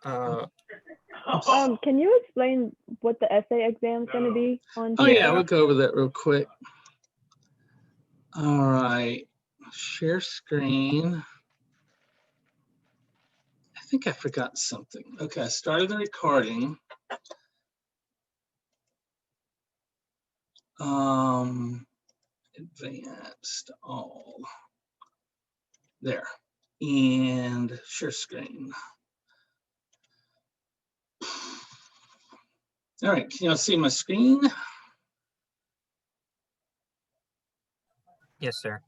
Can you explain what the essay exam is going to be on? Oh yeah, we'll go over that real quick. All right, share screen. I think I forgot something. Okay, I started the recording. Advanced all. There. And share screen. All right, can y'all see my screen? Yes, sir.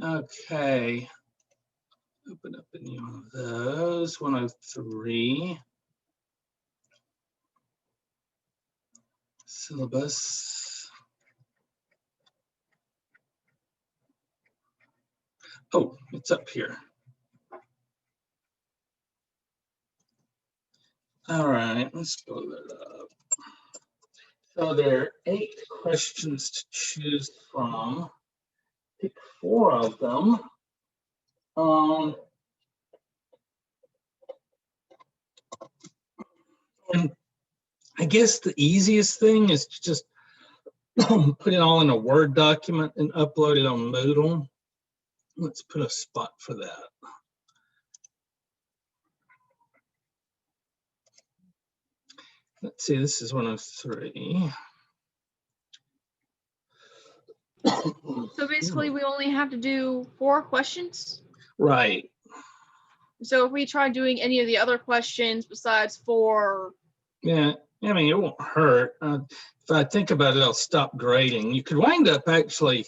Okay. Open up any one of those. 103. Syllabus. Oh, it's up here. All right, let's blow that up. So there are 8 questions to choose from. Pick 4 of them. And I guess the easiest thing is to just put it all in a Word document and upload it on Moodle. Let's put a spot for that. Let's see, this is 103. So basically, we only have to do 4 questions? Right. So if we try doing any of the other questions besides 4... Yeah, I mean, it won't hurt. If I think about it, I'll stop grading. You could wind up actually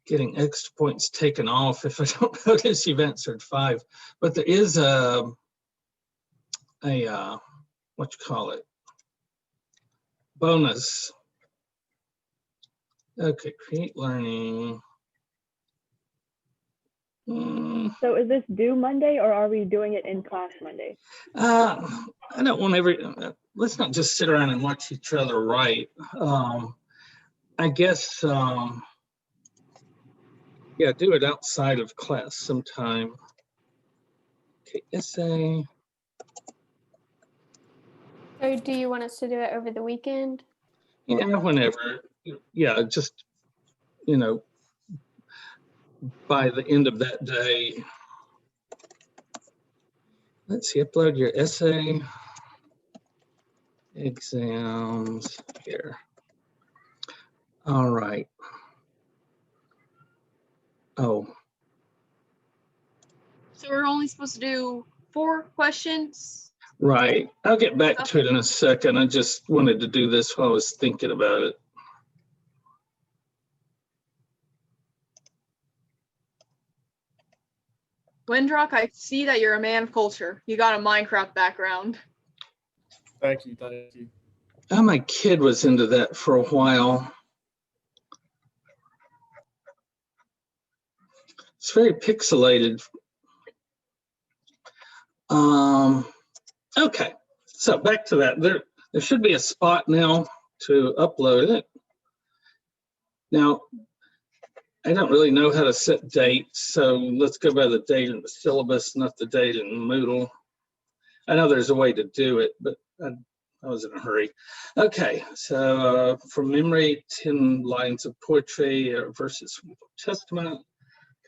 getting extra points taken off if I don't notice you've answered 5. But there is a what you call it, bonus. Okay, create learning. So is this due Monday, or are we doing it in class Monday? I don't want let's not just sit around and watch each other write. I guess, yeah, do it outside of class sometime. Okay, essay. So do you want us to do it over the weekend? Yeah, whenever. Yeah, just, you know, by the end of that day. Let's see, upload your essay. Exams here. All right. Oh. So we're only supposed to do 4 questions? Right. I'll get back to it in a second. I just wanted to do this while I was thinking about it. Windrock, I see that you're a man of culture. You got a Minecraft background. Thank you, thank you. Oh, my kid was into that for a while. It's very pixelated. Okay, so back to that. There should be a spot now to upload it. Now, I don't really know how to set dates, so let's go by the date in the syllabus, not the date in Moodle. I know there's a way to do it, but I was in a hurry. Okay, so from memory, 10 lines of poetry versus Testament,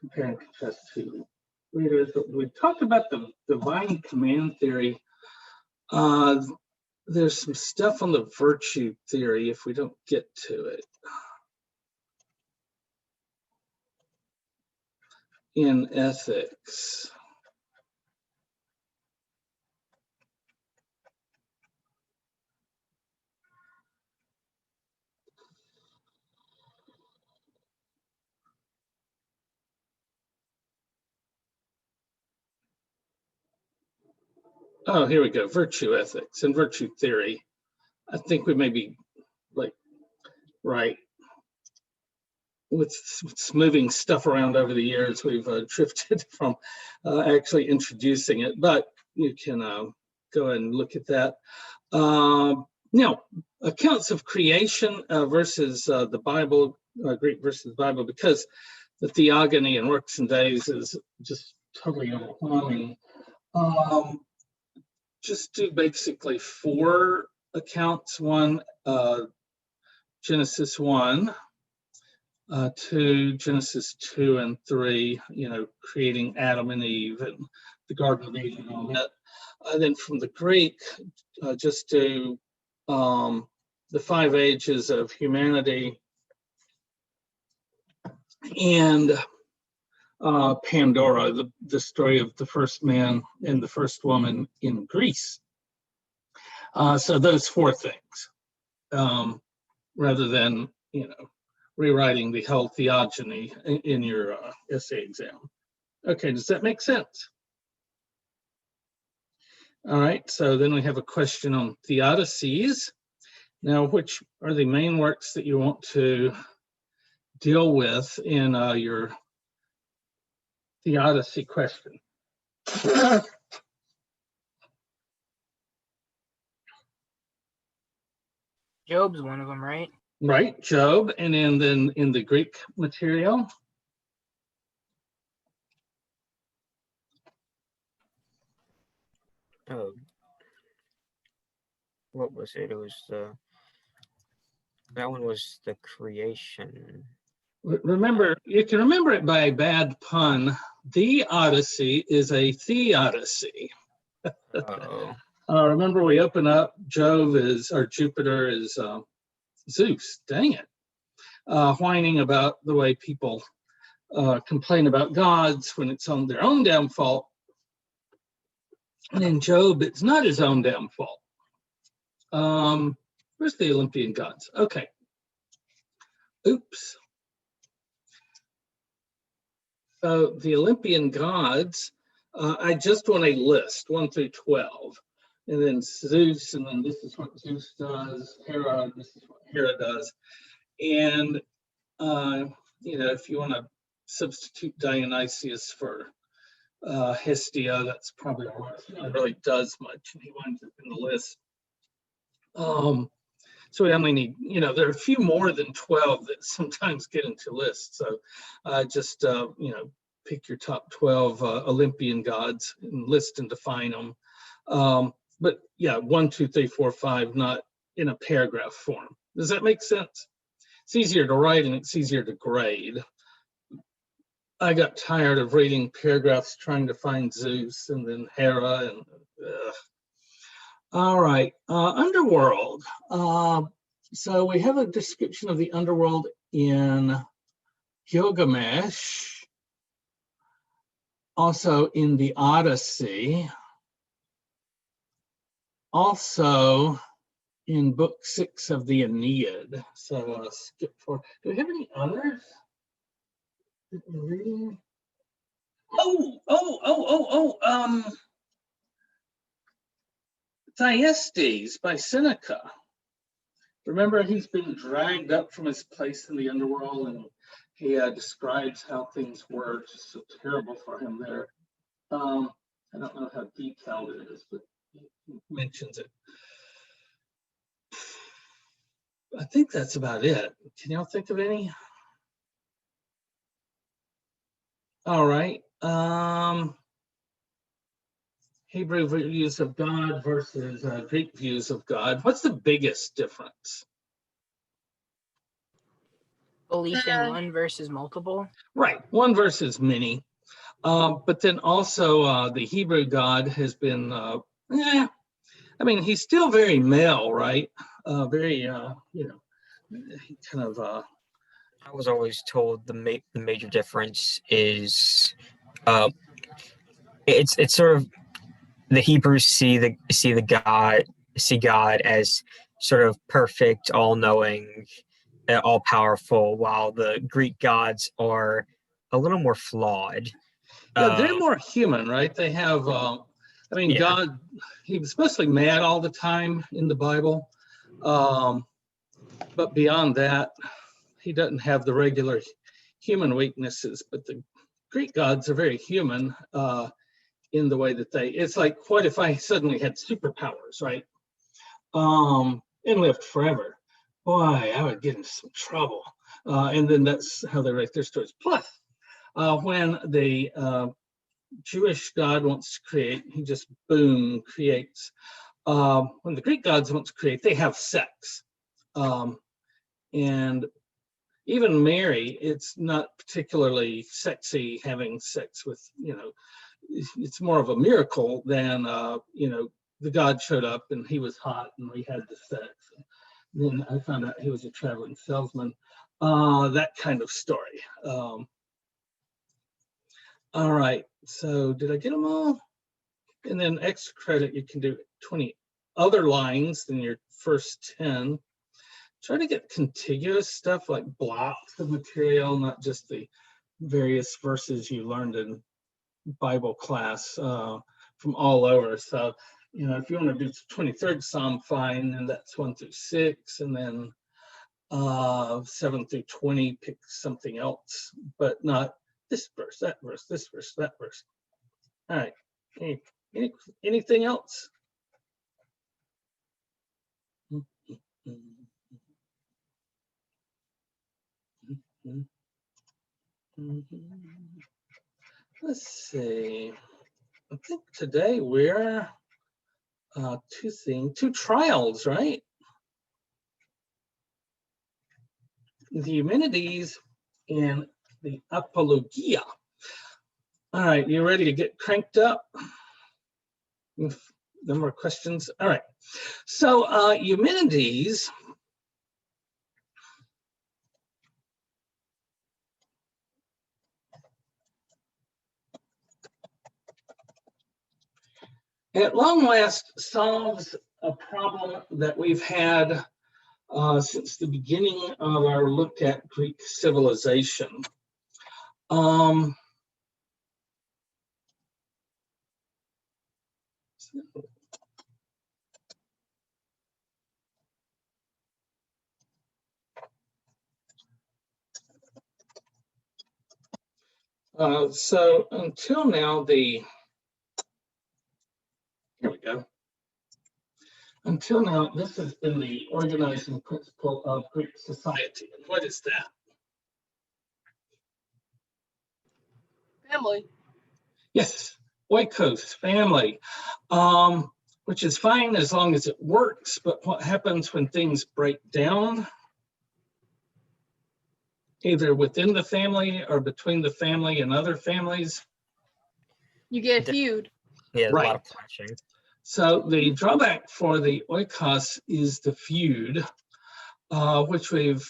compare and contrast to readers. We talked about the divine command theory. There's some stuff on the virtue theory if we don't get to it. In ethics. Oh, here we go, virtue ethics and virtue theory. I think we may be like, right. With moving stuff around over the years, we've drifted from actually introducing it, but you can go ahead and look at that. Now, accounts of creation versus the Bible, Greek versus the Bible, because the theogony and works and days is just totally overwhelming. just do basically 4 accounts. One, Genesis 1, 2, Genesis 2 and 3, creating Adam and Eve and the Garden of Eden and all that. Then from the Greek, just do the 5 ages of humanity and Pandora, the story of the first man and the first woman in Greece. So those 4 things, rather than, rewriting the whole theogony in your essay exam. Okay, does that make sense? All right, so then we have a question on theodicies. Now, which are the main works that you want to deal with in your theodicy question? Job's one of them, right? Right, Job, and then in the Greek material. Oh, what was it? It was that one was the creation. Remember, you can remember it by a bad pun. The Odyssey is a theodicy. Oh, Remember, we open up, Jupiter is Zeus, dang it, whining about the way people complain about gods when it's on their own damn fault. And in Job, it's not his own damn fault. Where's the Olympian gods? Okay. Oops. So the Olympian gods, I just want a list, 1 through 12. And then Zeus, and then this is what Zeus does. Hera, this is what Hera does. And, if you want to substitute Dionysius for Hestia, that's probably all right. It really does much, and he winds up in the list. So we only need, there are a few more than 12 that sometimes get into lists. So just, pick your top 12 Olympian gods and list and define them. But yeah, 1, 2, 3, 4, 5, not in a paragraph form. Does that make sense? It's easier to write and it's easier to grade. I got tired of reading paragraphs trying to find Zeus and then Hera and All right, Underworld. So we have a description of the Underworld in Gilgamesh, also in the Odyssey, also in book 6 of the Aeneid. So skip forward. Do we have any others that we're reading? Thyestes by Seneca. Remember, he's been dragged up from his place in the underworld, and he describes how things were just so terrible for him there. I don't know how detailed it is, but he mentions it. I think that's about it. Can y'all think of any? All right. Hebrew views of God versus Greek views of God. What's the biggest difference? belief in one versus multiple. Right, one versus many. But then also the Hebrew God has been, he's still very male, right? Very, he kind of. I was always told the major difference is, it's sort of the Hebrews see God as sort of perfect, all-knowing, all-powerful, while the Greek gods are a little more flawed. Yeah, they're more human, right? They have, Yeah. God, he was mostly mad all the time in the Bible. But beyond that, he doesn't have the regular human weaknesses. But the Greek gods are very human in the way that it's like, what if I suddenly had superpowers, right? And lived forever? Boy, I would get into some trouble. And then that's how they write their stories. Plus, when the Jewish god wants to create, he just boom creates. When the Greek gods want to create, they have sex. And even Mary, it's not particularly sexy having sex with, it's more of a miracle than, the god showed up and he was hot and we had the sex. And then I found out he was a traveling salesman. That kind of story. All right, so did I get them all? And then extra credit, you can do 20 other lines than your first 10. Try to get contiguous stuff like blocks of material, not just the various verses you learned in Bible class from all over. So, if you want to do 23rd Psalm, fine, and that's 1 through 6, and then 7 through 20, pick something else, but not this verse, that verse, this verse, that verse. All right, anything else? Let's see. I think today we're two trials, right? The Eumenides and the Apologia. All right, you ready to get cranked up? No more questions? All right. So Eumenides at long last solves a problem that we've had since the beginning of our look at Greek civilization. So until now, here we go. Until now, this has been the organizing principle of Greek society. And what is that? Family. Yes, oikos, family, which is fine as long as it works. But what happens when things break down, either within the family or between the family and other families? You get a feud. Yeah, Right. a lot of clashing. So the drawback for the oikos is the feud, which we've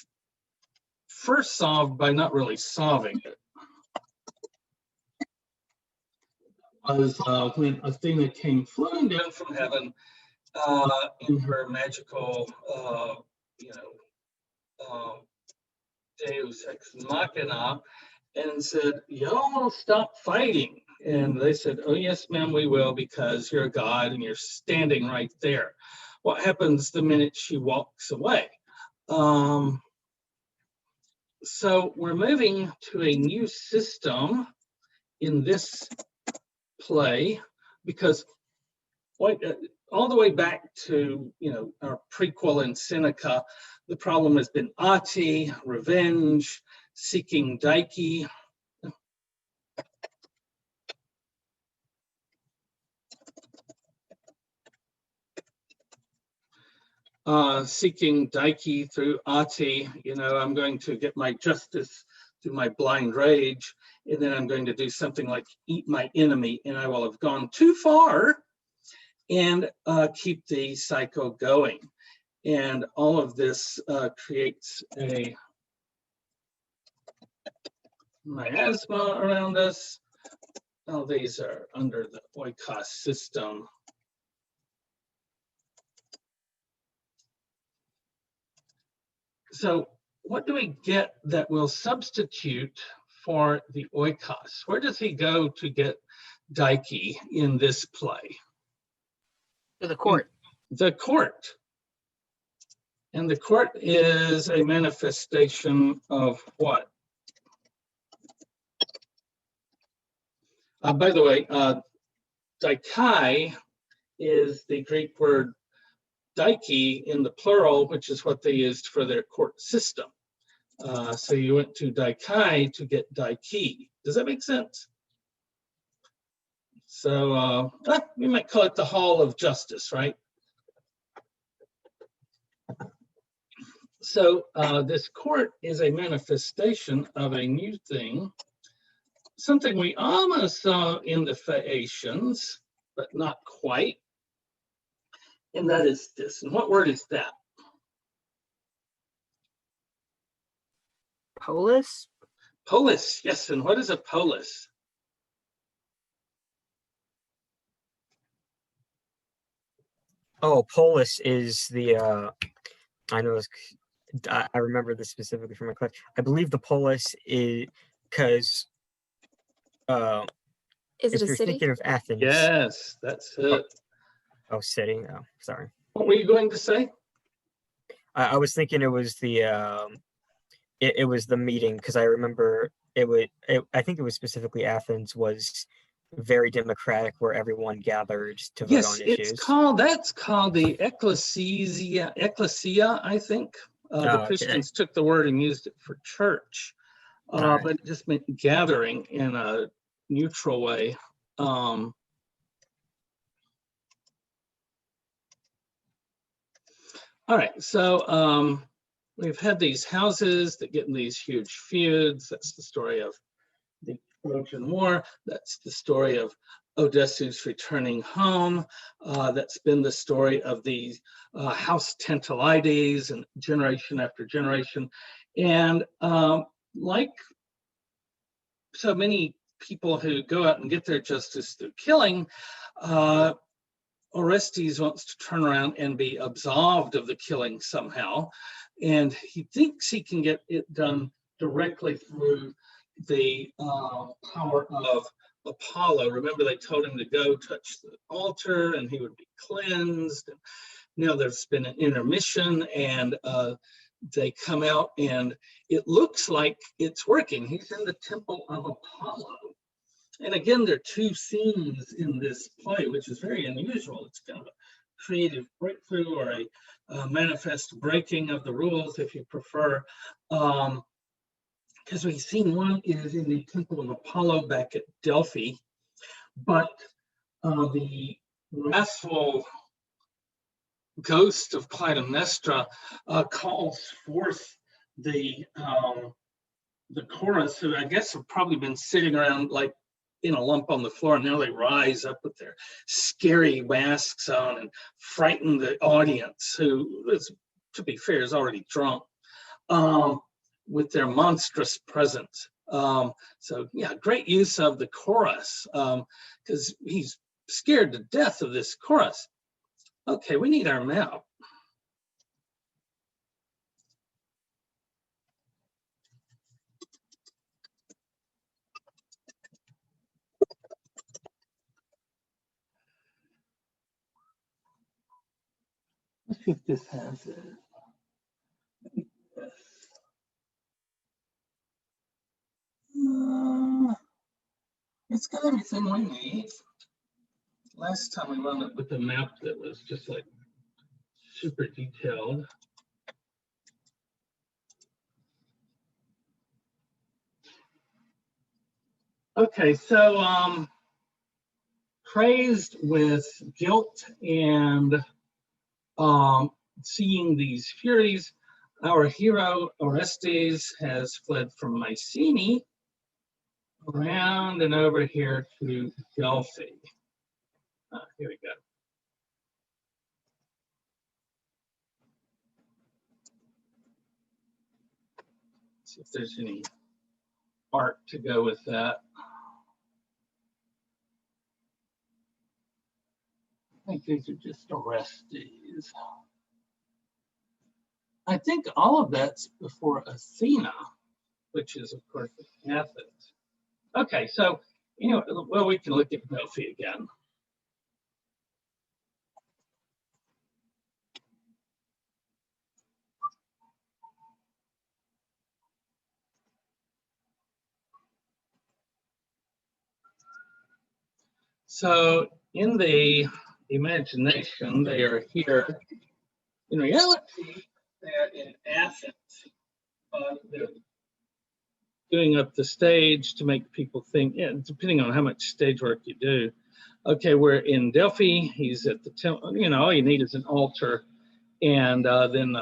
first solved by not really solving it. Was when Athena came floating down from heaven in her magical, Deus ex machina, and said, "Y'all stop fighting." And they said, "Oh yes, ma'am, we will, because you're a god and you're standing right there." What happens the minute she walks away? So we're moving to a new system in this play, because all the way back to our prequel in Seneca, the problem has been ati, revenge, seeking Dike. Seeking Dike through ati, I'm going to get my justice through my blind rage, and then I'm going to do something like eat my enemy, and I will have gone too far, and keep the cycle going. And all of this creates a miasma around us. All these are under the oikos system. So what do we get that will substitute for the oikos? Where does he go to get Dike in this play? To the court. The court. And the court is a manifestation of what? By the way, Dike is the Greek word Dike in the plural, which is what they used for their court system. So you went to Dike to get Dike. Does that make sense? So we might call it the Hall of Justice, right? So this court is a manifestation of a new thing, something we almost saw in the Phaeacians, but not quite. And that is this. And what word is that? Polis? Polis, yes. And what is a polis? Oh, polis is the I know this. I remember this specifically from my class. I believe the polis is because Is if it a you're city? thinking of Athens. Yes, that's it. Oh, city. Oh, sorry. What were you going to say? I was thinking it was the it was the meeting because I remember I think it was specifically Athens was very democratic where everyone gathered to vote Yes, on issues. that's called the ecclesia, I think. The okay. Christians took the word and used it for church, Alright. but it just meant gathering in a neutral way. All right, so we've had these houses that get in these huge feuds. That's the story of the Trojan War. That's the story of Odysseus returning home. That's been the story of the House Tantalides and generation after generation. And like so many people who go out and get their justice through killing, Orestes wants to turn around and be absolved of the killing somehow. And he thinks he can get it done directly through the power of Apollo. Remember, they told him to go touch the altar and he would be cleansed. And now there's been an intermission and they come out and it looks like it's working. He's in the temple of Apollo. And again, there are two scenes in this play, which is very unusual. It's kind of a creative breakthrough or a manifest breaking of the rules, if you prefer. Because we've seen one is in the temple of Apollo back at Delphi, but the wrathful ghost of Clytemnestra calls forth the chorus, who I guess have probably been sitting around like in a lump on the floor, and now they rise up with their scary masks on and frighten the audience, who, to be fair, is already drunk, with their monstrous presence. So yeah, great use of the chorus, because he's scared to death of this chorus. Okay, we need our map. Let's see if this has it. It's got everything we need. Last time we run it with a map that was just like super detailed. Okay, so crazed with guilt and seeing these furies, our hero Orestes has fled from Mycenae around and over here to Delphi. Here we go. See if there's any art to go with that. I think these are just Orestes. I think all of that's before Athena, which is, of course, Athens. Okay, so, well, we can look at Delphi again. So in the imagination, they are here. In reality, they're in Athens. They're doing up the stage to make people think, depending on how much stage work you do, Okay, we're in Delphi. He's at the temple. You know, all you need is an altar, and then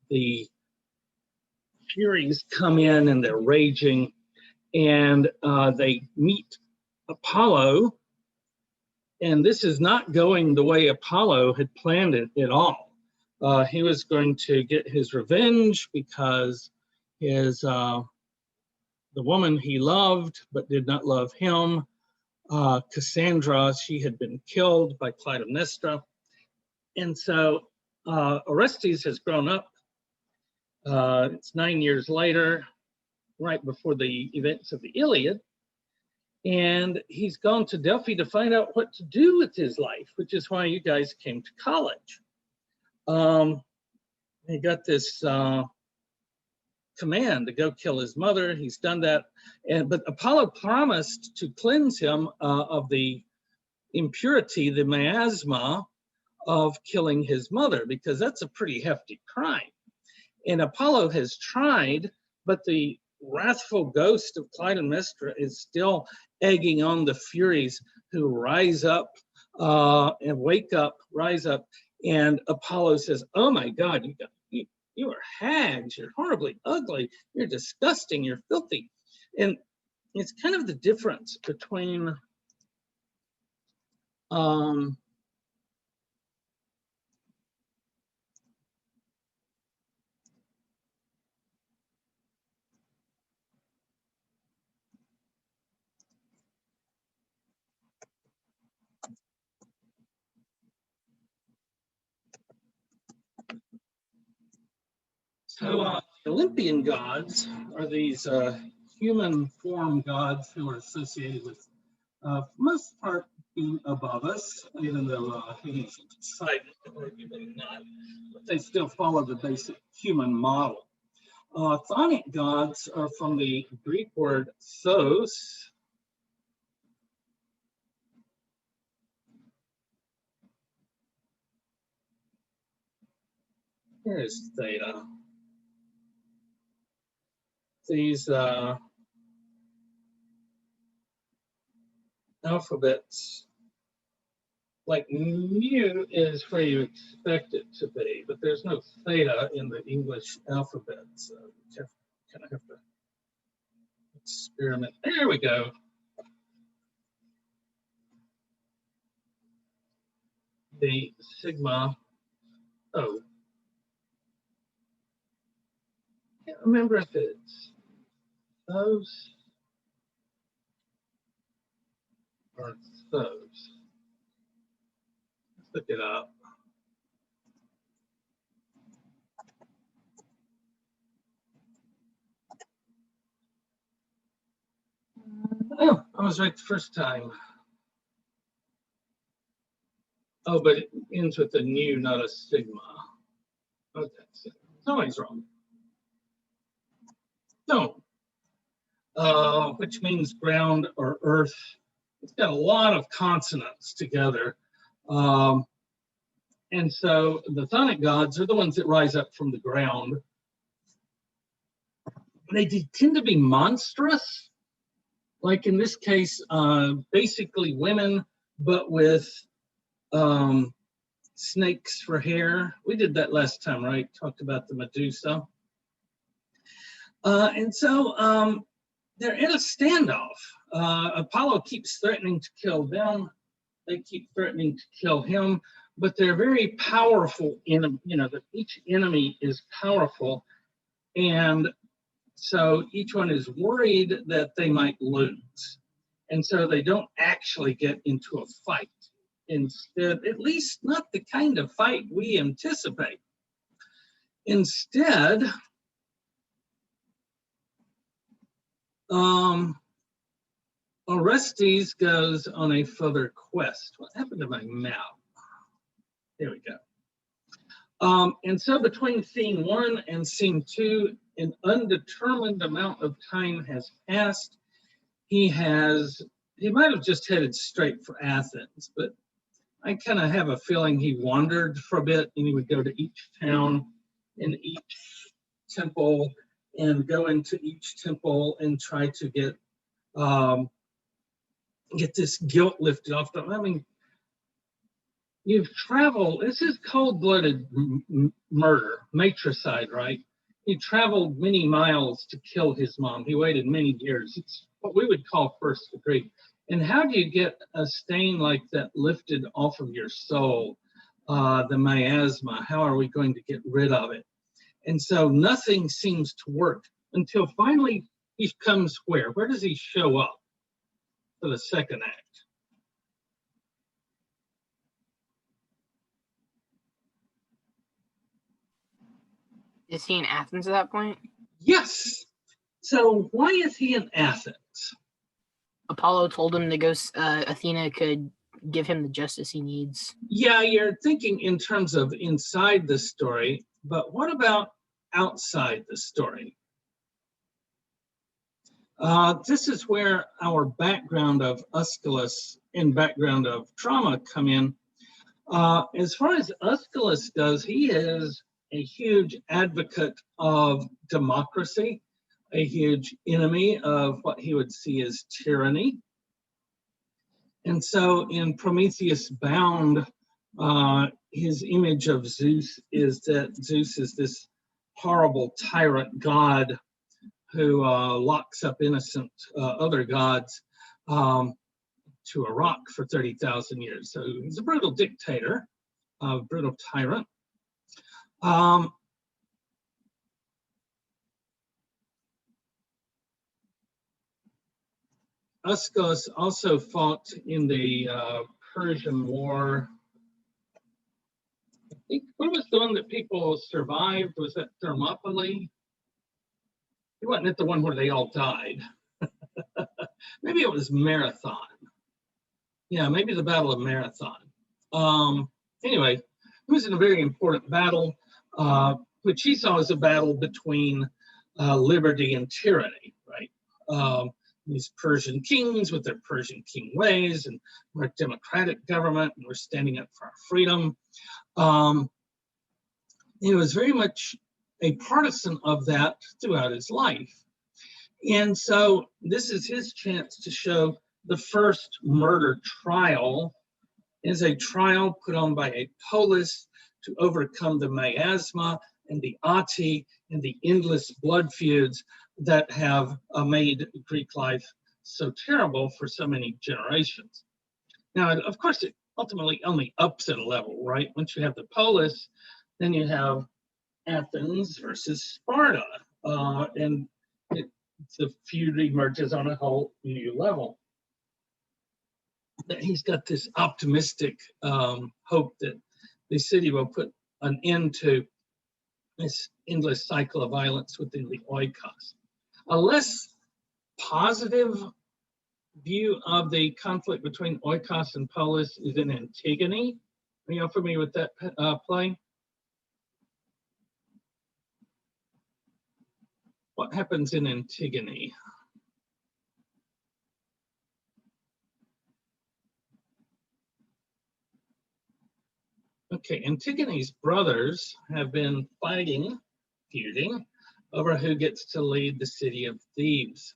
the Furies come in and they're raging, and they meet Apollo. And this is not going the way Apollo had planned it at all. He was going to get his revenge because the woman he loved but did not love him, Cassandra, she had been killed by Clytemnestra. And so Orestes has grown up. It's 9 years later, right before the events of the Iliad. And he's gone to Delphi to find out what to do with his life, which is why you guys came to college. He got this command to go kill his mother. He's done that. But Apollo promised to cleanse him of the impurity, the miasma of killing his mother, because that's a pretty hefty crime. And Apollo has tried, but the wrathful ghost of Clytemnestra is still egging on the Furies, who rise up and wake up, rise up. And Apollo says, "Oh my God, you are hags, you're horribly ugly, you're disgusting, you're filthy." And it's kind of the difference between the Olympian gods are these human form gods who are associated with, for the most part, being above us, even though Hades decided to argue they're not, but they still follow the basic human model. Chthonic gods are from the Greek word thos. Here is theta. These alphabets, like mu is where you expect it to be, but there's no theta in the English alphabet, so you kind of have to experiment. There we go. The sigma, oh, can't remember if it's those or those. Let's look it up. Oh, I was right the first time. Oh, but it ends with a nu, not a sigma. Okay, so somebody's wrong. No. Which means ground or earth. It's got a lot of consonants together. And so the chthonic gods are the ones that rise up from the ground. They tend to be monstrous. Like in this case, basically women, but with snakes for hair. We did that last time, right? Talked about the Medusa. And so they're in a standoff. Apollo keeps threatening to kill them. They keep threatening to kill him, but they're very powerful. Each enemy is powerful. And so each one is worried that they might lose. And so they don't actually get into a fight. Instead, at least not the kind of fight we anticipate. Instead, Orestes goes on a further quest. What happened to my map? There we go. And so between scene 1 and scene 2, an undetermined amount of time has passed. He might have just headed straight for Athens, but I kind of have a feeling he wandered for a bit, and he would go to each town and each temple and go into each temple and try to get get this guilt lifted off them. I mean, you've traveled, this is cold-blooded murder, matricide, right? He traveled many miles to kill his mom. He waited many years. It's what we would call first degree. And how do you get a stain like that lifted off of your soul, the miasma? How are we going to get rid of it? And so nothing seems to work until finally he comes where? Where does he show up for the second act? Is he in Athens at that point? Yes. So why is he in Athens? Apollo told him to go. Athena could give him the justice he needs. Yeah, you're thinking in terms of inside the story, but what about outside the story? This is where our background of Aeschylus and background of drama come in. As far as Aeschylus goes, he is a huge advocate of democracy, a huge enemy of what he would see as tyranny. And so in Prometheus Bound, his image of Zeus is that Zeus is this horrible tyrant god who locks up innocent other gods to a rock for 30,000 years. So he's a brutal dictator, a brutal tyrant. Aeschylus also fought in the Persian War. I think, what was the one that people survived? Was that Thermopylae? He wasn't at the one where they all died. Maybe it was Marathon. Yeah, maybe the Battle of Marathon. Anyway, it was in a very important battle, which he saw as a battle between liberty and tyranny, right? These Persian kings with their Persian king ways, and we're a democratic government, and we're standing up for our freedom. He was very much a partisan of that throughout his life. And so this is his chance to show the first murder trial is a trial put on by a polis to overcome the miasma and the ati and the endless blood feuds that have made Greek life so terrible for so many generations. Now, of course, it ultimately only ups at a level, right? Once you have the polis, then you have Athens versus Sparta, and the feud emerges on a whole new level. He's got this optimistic hope that the city will put an end to this endless cycle of violence within the oikos. A less positive view of the conflict between oikos and polis is in Antigone. Are you familiar with that play? What happens in Antigone? Okay, Antigone's brothers have been feuding over who gets to lead the city of Thebes.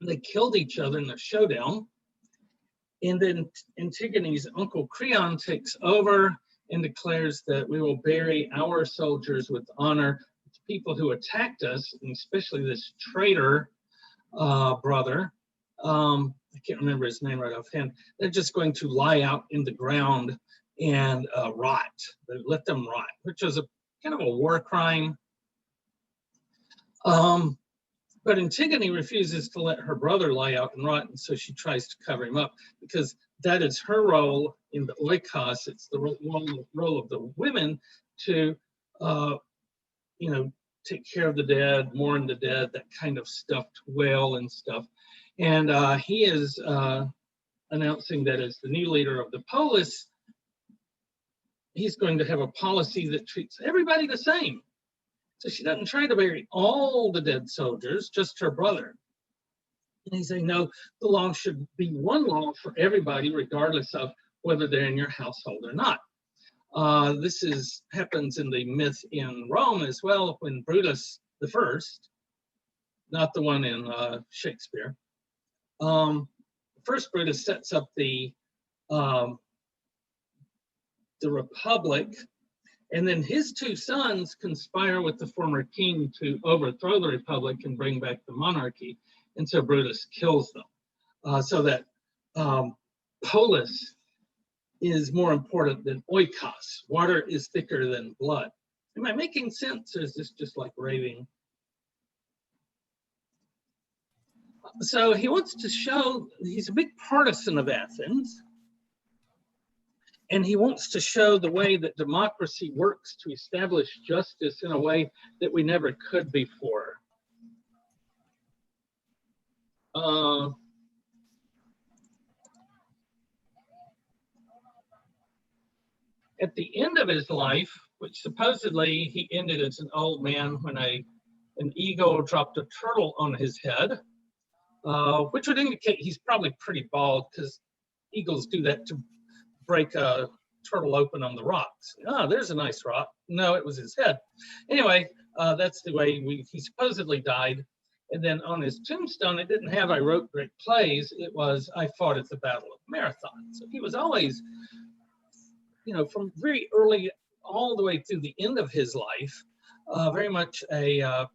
They killed each other in a showdown, and then Antigone's uncle Creon takes over and declares that we will bury our soldiers with honor. People who attacked us, and especially this traitor brother, I can't remember his name right offhand, they're just going to lie out in the ground and rot. They let them rot, which was a kind of a war crime. But Antigone refuses to let her brother lie out and rot, and so she tries to cover him up because that is her role in the oikos. It's the role of the women to take care of the dead, mourn the dead, that kind of stuff, to wail and stuff. And he is announcing that as the new leader of the polis, he's going to have a policy that treats everybody the same. So she doesn't try to bury all the dead soldiers, just her brother. And he's saying, no, the law should be one law for everybody, regardless of whether they're in your household or not. This happens in the myth in Rome as well, when Brutus the First, not the one in Shakespeare, first Brutus sets up the republic, and then his two sons conspire with the former king to overthrow the republic and bring back the monarchy. And so Brutus kills them. So that polis is more important than oikos. Water is thicker than blood. Am I making sense, or is this just like raving? So he wants to show, he's a big partisan of Athens, and he wants to show the way that democracy works to establish justice in a way that we never could before. At the end of his life, which supposedly he ended as an old man when an eagle dropped a turtle on his head, which would indicate he's probably pretty bald, because eagles do that to break a turtle open on the rocks. Oh, there's a nice rock. No, it was his head. Anyway, that's the way he supposedly died. And then on his tombstone, it didn't have "I wrote great plays." It was "I fought at the Battle of Marathon." So he was always, from very early all the way through the end of his life, very much a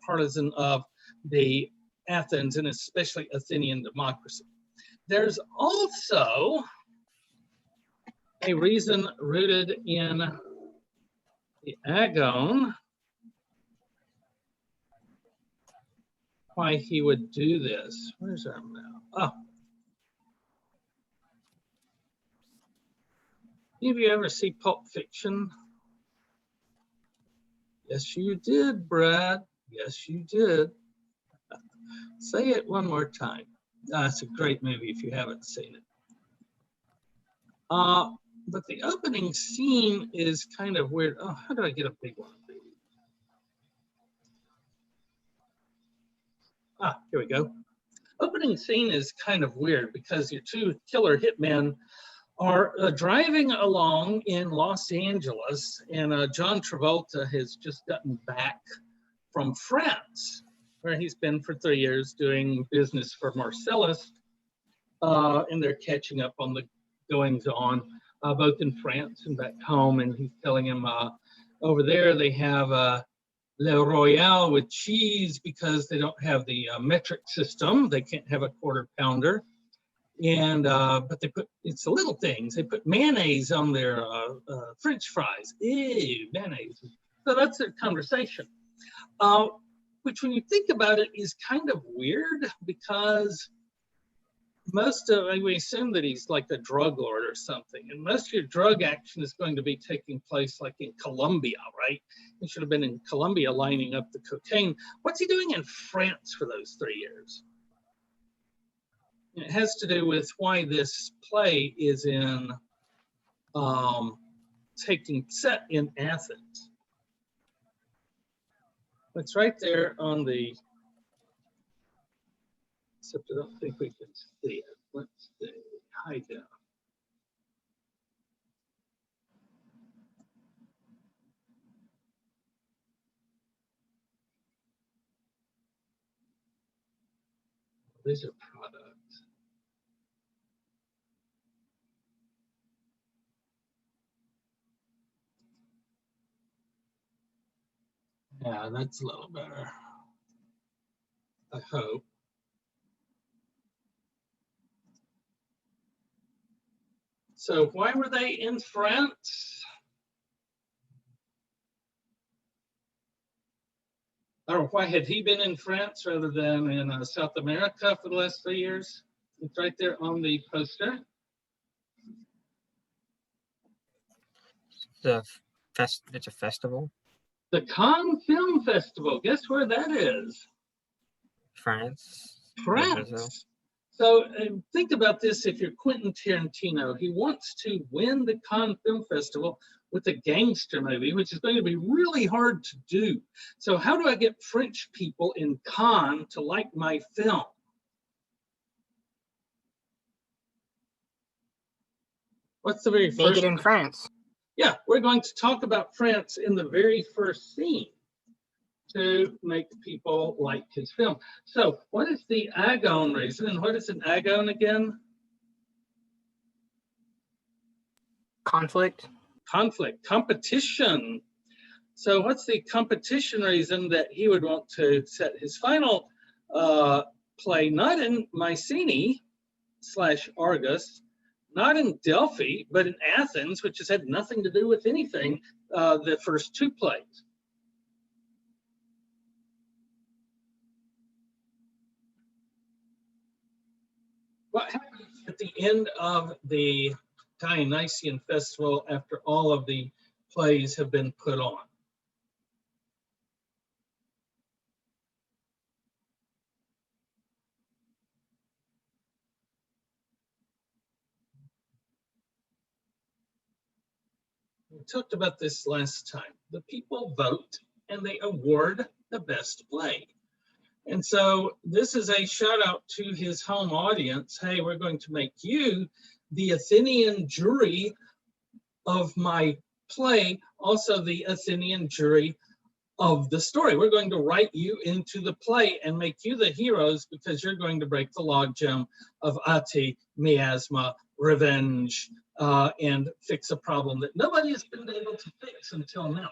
partisan of the Athens, and especially Athenian democracy. There's also a reason rooted in the Agone why he would do this. Where's our map? Oh. Any of you ever see Pulp Fiction? Yes, you did, Brad. Yes, you did. Say it one more time. It's a great movie if you haven't seen it. But the opening scene is kind of weird. Oh, how do I get a big one? Here we go. Opening scene is kind of weird because your two killer hitmen are driving along in Los Angeles, and John Travolta has just gotten back from France, where he's been for 3 years doing business for Marcellus, and they're catching up on the goings on, both in France and back home. And he's telling him over there they have Le Royale with cheese because they don't have the metric system. They can't have a quarter pounder. And but it's the little things. They put mayonnaise on their French fries. Ew, mayonnaise. So that's their conversation. Which, when you think about it, is kind of weird, because we assume that he's like a drug lord or something, and most of your drug action is going to be taking place like in Colombia, right? He should have been in Colombia lining up the cocaine. What's he doing in France for those 3 years? It has to do with why this play is set in Athens. It's right there on the, except I don't think we can see it. Let's see, high down. These are products. Yeah, that's a little better, I hope. So why were they in France? Or why had he been in France rather than in South America for the last 3 years? It's right there on the poster. It's a festival. The Cannes Film Festival. Guess where that is? France. France. So think about this. If you're Quentin Tarantino, he wants to win the Cannes Film Festival with a gangster movie, which is going to be really hard to do. So how do I get French people in Cannes to like my film? What's the very first? Make it in France. Yeah, we're going to talk about France in the very first scene. to make people like his film. So what is the agone reason? And what is an agone again? Conflict. Conflict, competition. So what's the competition reason that he would want to set his final play, not in Mycenae / Argos, not in Delphi, but in Athens, which has had nothing to do with anything, the first two plays? What happens at the end of the Dionysian festival after all of the plays have been put on? We talked about this last time. The people vote and they award the best play. And so this is a shout out to his home audience. Hey, we're going to make you the Athenian jury of my play, also the Athenian jury of the story. We're going to write you into the play and make you the heroes because you're going to break the logjam of Ati, miasma, revenge, and fix a problem that nobody has been able to fix until now.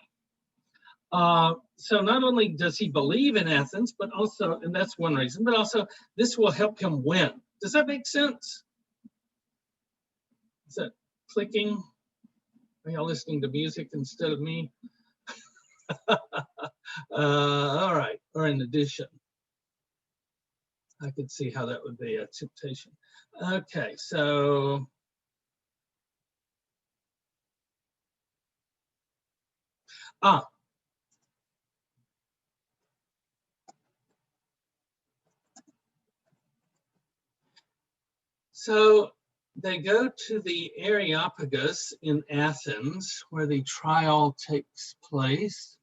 So not only does he believe in Athens, but also, and that's one reason, but also this will help him win. Does that make sense? Is that clicking? Are y'all listening to music instead of me? All right, or in addition. I could see how that would be a temptation. Okay, so so they go to the Areopagus in Athens, where the trial takes place.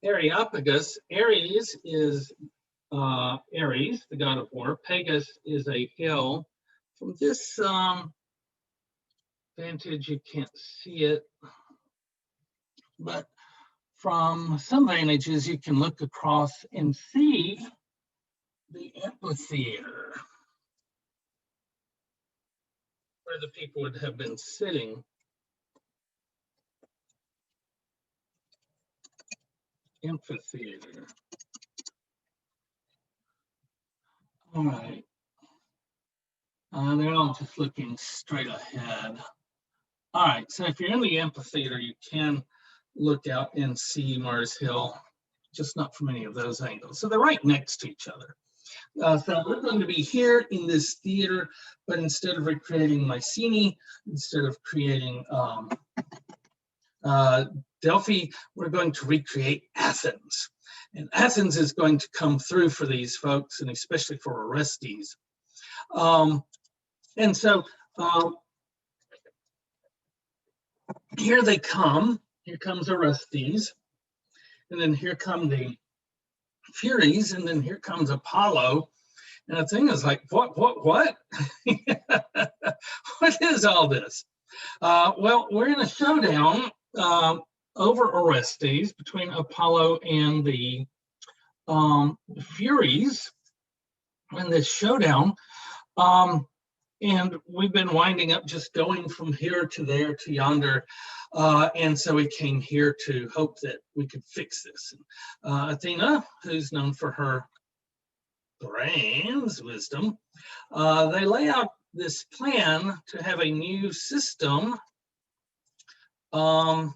Areopagus, Ares is Ares, the god of war. Pagus is a hill. From this vantage, you can't see it, but from some vantages, you can look across and see the amphitheater where the people would have been sitting. Amphitheater. All right. They're all just looking straight ahead. All right, so if you're in the amphitheater, you can look out and see Mars Hill, just not from any of those angles. So they're right next to each other. So we're going to be here in this theater, but instead of recreating Mycenae, instead of creating Delphi, we're going to recreate Athens. And Athens is going to come through for these folks, and especially for Orestes. And so here they come. Here comes Orestes. And then here come the Furies. And then here comes Apollo. And the thing is like, what? What is all this? Well, we're in a showdown over Orestes between Apollo and the Furies in this showdown. And we've been winding up just going from here to there to yonder. And so we came here to hope that we could fix this. Athena, who's known for her brains, wisdom, they lay out this plan to have a new system. They're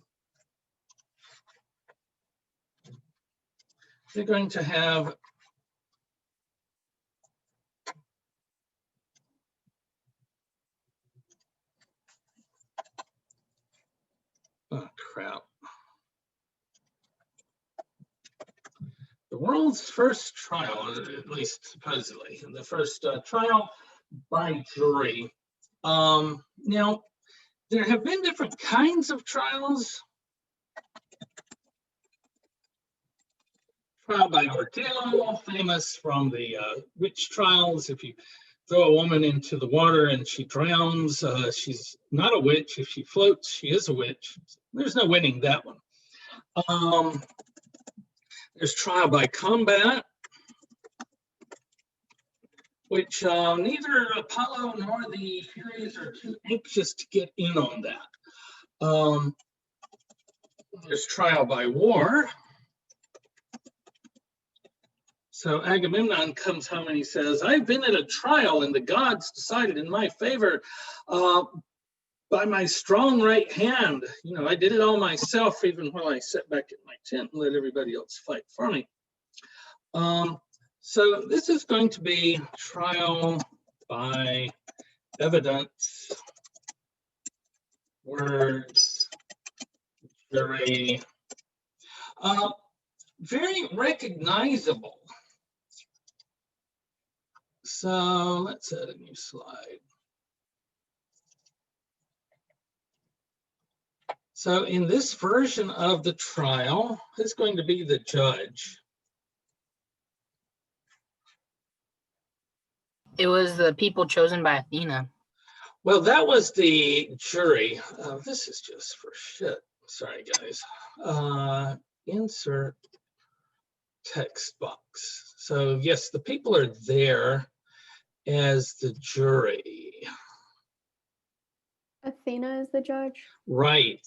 going to have oh, crap. The world's first trial, at least supposedly, the first trial by jury. Now, there have been different kinds of trials. Trial by ordeal, famous from the witch trials. If you throw a woman into the water and she drowns. She's not a witch. If she floats, she is a witch. There's no winning that one. There's trial by combat, which neither Apollo nor the Furies are too anxious to get in on that. There's trial by war. So Agamemnon comes home and he says, I've been at a trial and the gods decided in my favor by my strong right hand. You know, I did it all myself, even while I sat back in my tent and let everybody else fight for me. So this is going to be trial by evidence, words, jury. Very recognizable. So let's add a new slide. So in this version of the trial, it's going to be the judge. It was the people chosen by Athena. Well, that was the jury. This is just for shit. Sorry, guys. Insert text box. So yes, the people are there as the jury. Athena is the judge. Right.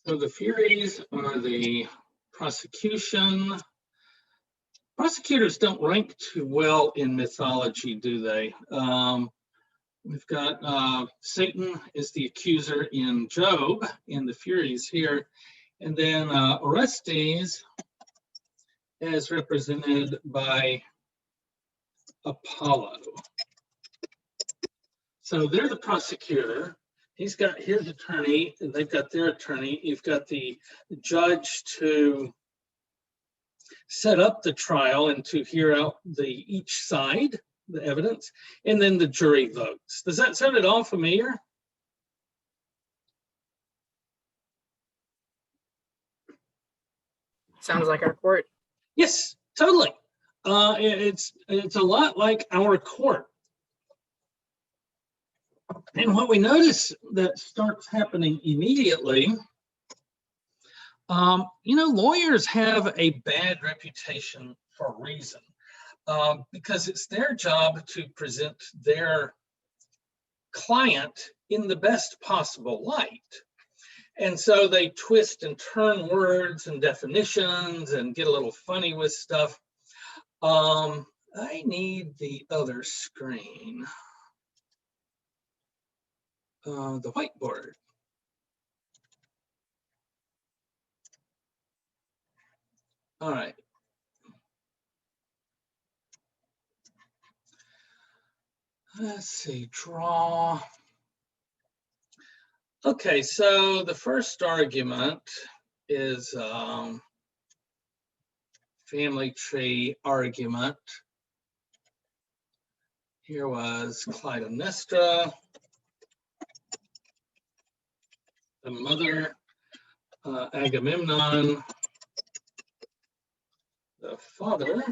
So the Furies are the prosecution. Prosecutors don't rank too well in mythology, do they? We've got Satan is the accuser in Job, in the Furies here. And then Orestes is represented by Apollo. So they're the prosecutor. He's got his attorney, and they've got their attorney. You've got the judge to set up the trial and to hear out each side, the evidence, and then the jury votes. Does that sound at all familiar? Sounds like our court. Yes, totally. It's a lot like our court. And what we notice that starts happening immediately, you know, lawyers have a bad reputation for a reason, because it's their job to present their client in the best possible light. And so they twist and turn words and definitions and get a little funny with stuff. I need the other screen. The whiteboard. All right. Let's see, draw. Okay, so the first argument is family tree argument. Here was Clytemnestra, the mother, Agamemnon, the father.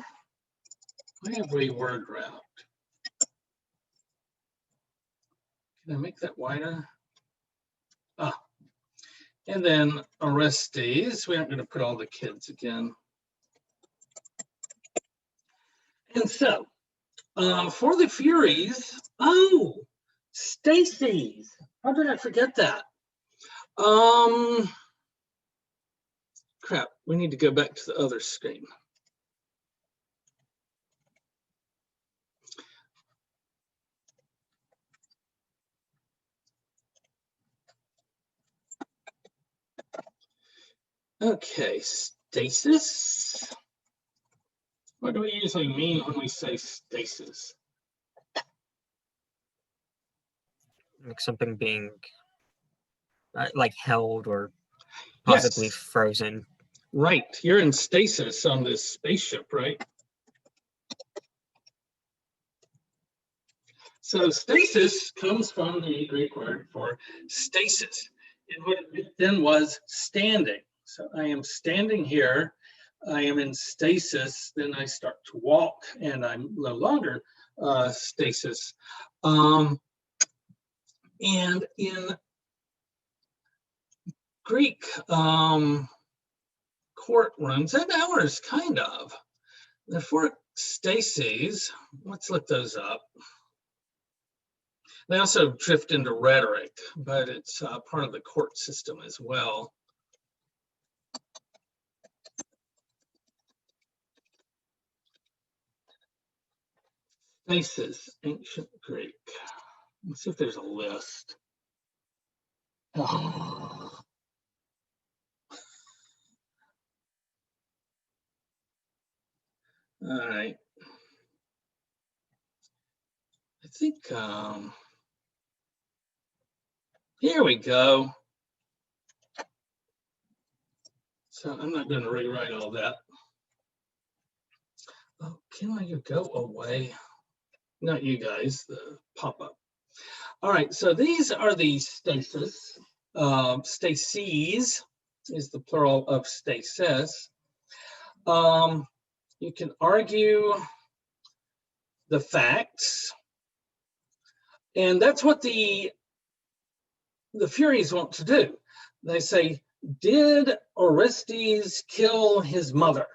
Why have we word wrapped? Can I make that wider? And then Orestes. We aren't going to put all the kids again. And so, for the Furies, Stacy's. How did I forget that? Crap, we need to go back to the other screen. Okay, stasis. What do we usually mean when we say stasis? Like something being like held or possibly Yes. frozen. Right, you're in stasis on this spaceship, right? So stasis comes from the Greek word for stasis. And what it then was standing. So I am standing here, I am in stasis, then I start to walk and I'm no longer stasis. And in Greek courtrooms and ours, kind of, the four stases, let's look those up. They also drift into rhetoric, but it's part of the court system as well. Stasis, ancient Greek. Let's see if there's a list. Oh. All right. I think, here we go. So I'm not going to rewrite all that. Oh, can I go away? Not you guys, the pop-up. All right, so these are the stasis. Stases is the plural of stasis. You can argue the facts, and that's what the Furies want to do. They say, did Orestes kill his mother?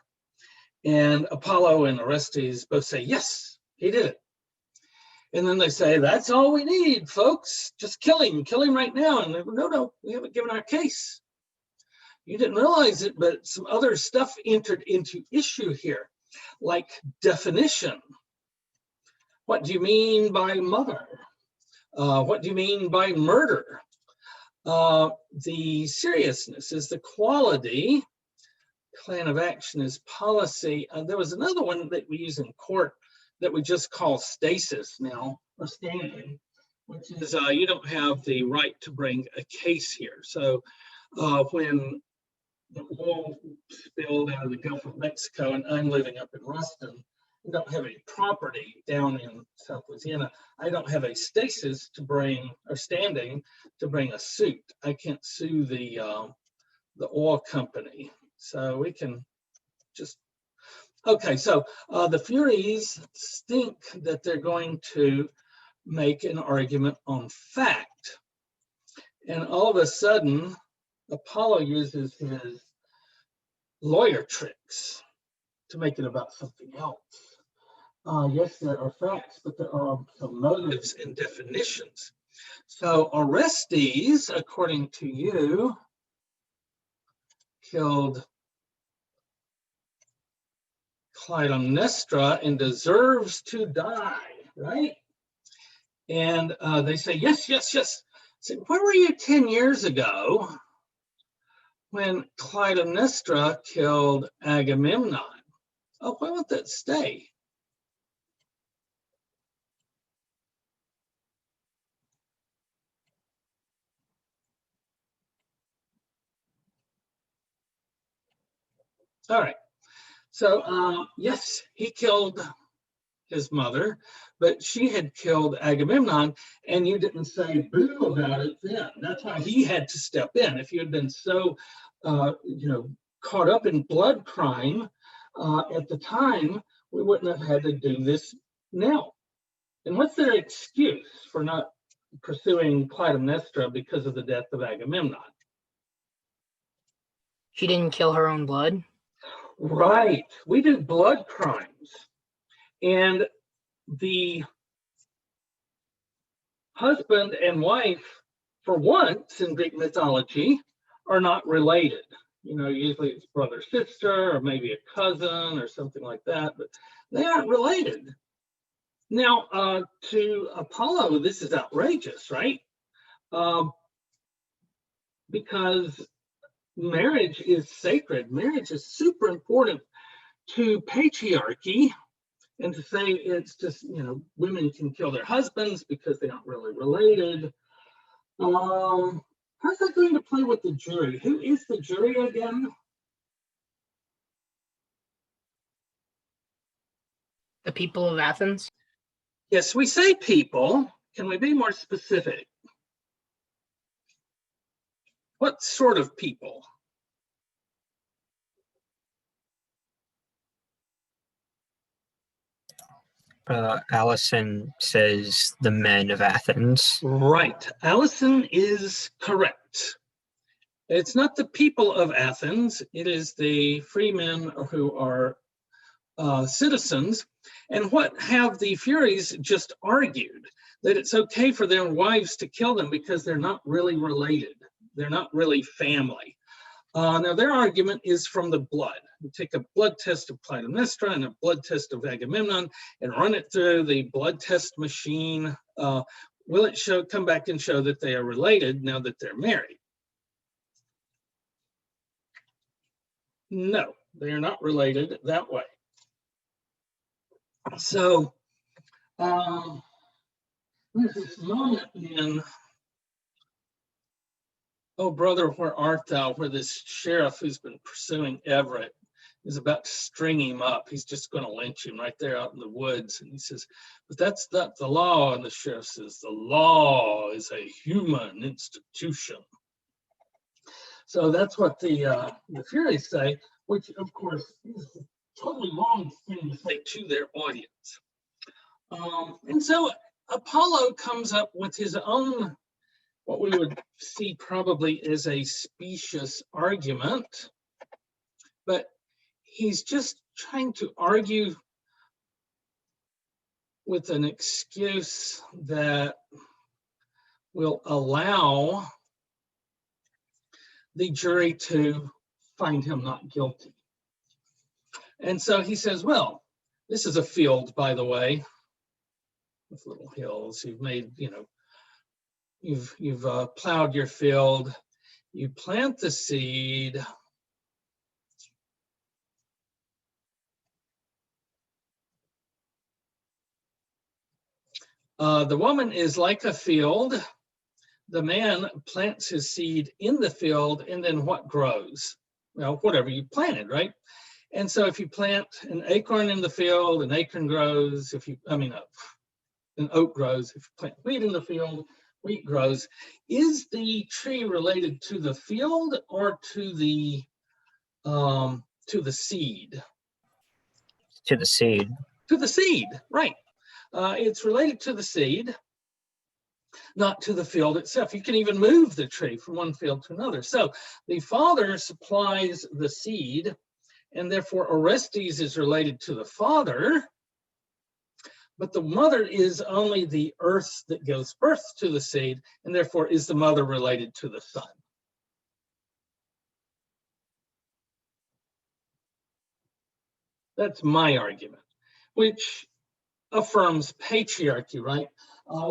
And Apollo and Orestes both say, yes, he did it. And then they say, that's all we need, folks. Just kill him right now. And they go, no, we haven't given our case. You didn't realize it, but some other stuff entered into issue here, like definition. What do you mean by mother? What do you mean by murder? The seriousness is the quality. Plan of action is policy. There was another one that we use in court that we just call stasis now, or standing, which is you don't have the right to bring a case here. So when the oil spilled out of the Gulf of Mexico and I'm living up in Ruston, I don't have any property down in South Louisiana. I don't have a stasis to bring, or standing to bring a suit. I can't sue the oil company. So we can just, okay, so the Furies think that they're going to make an argument on fact. And all of a sudden, Apollo uses his lawyer tricks to make it about something else. Yes, there are facts, but there are also motives and definitions. So Orestes, according to you, killed Clytemnestra and deserves to die, right? And they say, yes, yes, yes. So where were you 10 years ago when Clytemnestra killed Agamemnon? Oh, why won't that stay? All right. So, yes, he killed his mother, but she had killed Agamemnon, and you didn't say boo about it then. That's why he had to step in. If you had been so, caught up in blood crime at the time, we wouldn't have had to do this now. And what's their excuse for not pursuing Clytemnestra because of the death of Agamemnon? She didn't kill her own blood. Right. We do blood crimes. And the husband and wife, for once in Greek mythology, are not related. You know, usually it's brother, sister, or maybe a cousin or something like that, but they aren't related. Now, to Apollo, this is outrageous, right? Because marriage is sacred. Marriage is super important to patriarchy. And to say it's just, women can kill their husbands because they aren't really related. How's that going to play with the jury? Who is the jury again? The people of Athens. Yes, we say people. Can we be more specific? What sort of people? Allison says the men of Athens. Right. Allison is correct. It's not the people of Athens. It is the free men who are citizens. And what have the Furies just argued? That it's okay for their wives to kill them because they're not really related. They're not really family. Now, their argument is from the blood. You take a blood test of Clytemnestra and a blood test of Agamemnon and run it through the blood test machine. Will it come back and show that they are related now that they're married? No, they are not related that way. So, there's this moment in Oh, brother, where art thou? Where this sheriff who's been pursuing Everett is about to string him up. He's just going to lynch him right there out in the woods. And he says, but that's not the law. And the sheriff says, the law is a human institution. So that's what the Furies say, which of course is a totally wrong thing to say to their audience. And so Apollo comes up with his own, what we would see probably as a specious argument, but he's just trying to argue with an excuse that will allow the jury to find him not guilty. And so he says, well, this is a field, by the way, with little hills. You've made, you've plowed your field, you plant the seed, the woman is like a field, the man plants his seed in the field, and then what grows? Well, whatever you planted, right? And so if you plant an acorn in the field, an acorn grows. An oak grows. If you plant wheat in the field, wheat grows. Is the tree related to the field or to the seed? To the seed. To the seed, right. It's related to the seed, not to the field itself. You can even move the tree from one field to another. So the father supplies the seed, and therefore Orestes is related to the father, but the mother is only the earth that gives birth to the seed, and therefore is the mother related to the son. That's my argument, which affirms patriarchy, right?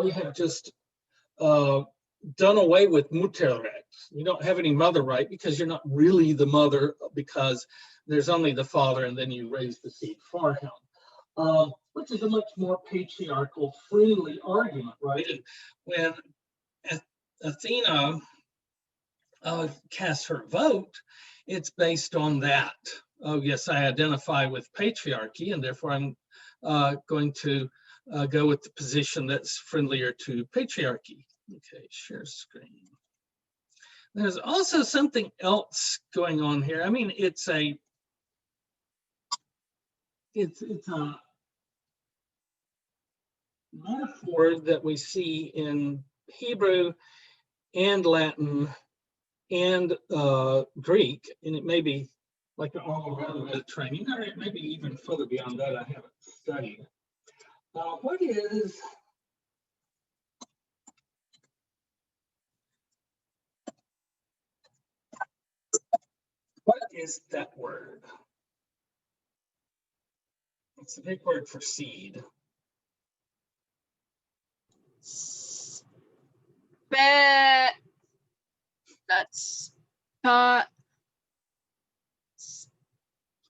We have just done away with Mutterrecht. You don't have any mother right because you're not really the mother, because there's only the father and then you raise the seed for him, which is a much more patriarchal, friendly argument, right? And when Athena casts her vote, it's based on that. Oh, yes, I identify with patriarchy, and therefore I'm going to go with the position that's friendlier to patriarchy. Okay, share screen. There's also something else going on here. I mean, it's a metaphor that we see in Hebrew and Latin and Greek, and it may be like all around the Mediterranean, or it may be even further beyond that. I haven't studied. What is that word? It's a big word for seed. That's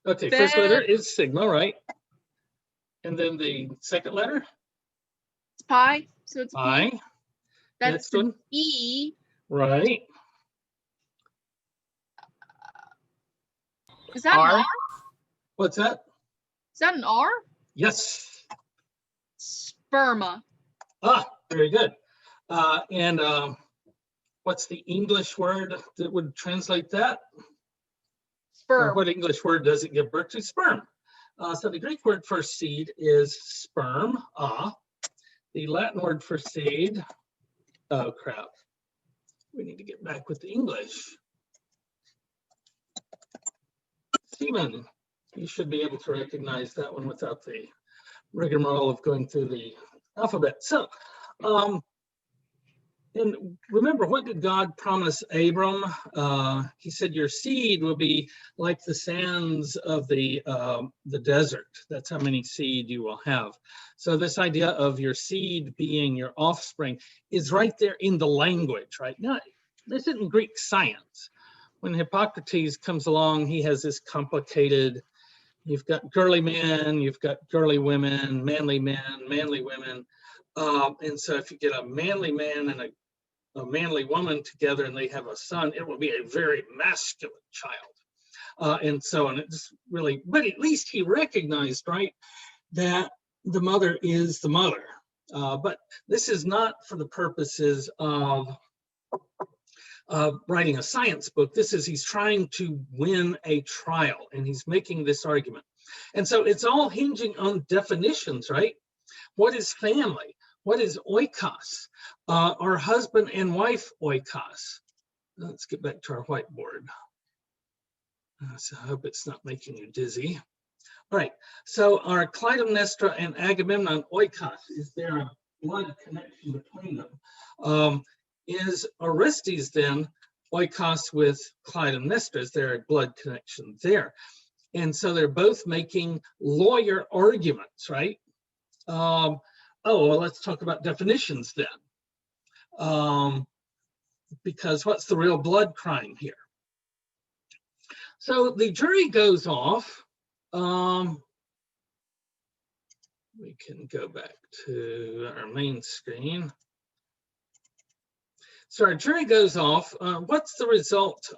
Okay, first letter is sigma, right? And then the second letter? it's pi. So it's I. P. That's Next one. E. Right. Is that R? an R? What's that? Is that an R? Yes. Sperma. Ah, very good. And what's the English word that would translate that? Or Sperm. what English word does it give birth to? Sperm. So the Greek word for seed is sperm. The Latin word for seed, oh crap. We need to get back with the English. Stephen, you should be able to recognize that one without the rigmarole of going through the alphabet. So, and remember, what did God promise Abram? He said, your seed will be like the sands of the desert. That's how many seed you will have. So this idea of your seed being your offspring is right there in the language, right? Now, this isn't Greek science. When Hippocrates comes along, he has this complicated, you've got girly men, you've got girly women, manly men, manly women. And so if you get a manly man and a manly woman together and they have a son, it will be a very masculine child. And so on. It's really, but at least he recognized, right, that the mother is the mother. But this is not for the purposes of writing a science book. This is, he's trying to win a trial and he's making this argument. And so it's all hinging on definitions, right? What is family? What is oikos? Our husband and wife oikos. Let's get back to our whiteboard. So I hope it's not making you dizzy. All right, so our Clytemnestra and Agamemnon oikos, is there a blood connection between them? Is Orestes then oikos with Clytemnestra? Is there a blood connection there? And so they're both making lawyer arguments, right? Oh, well, let's talk about definitions then. Because what's the real blood crime here? So the jury goes off. We can go back to our main screen. So our jury goes off. What's the result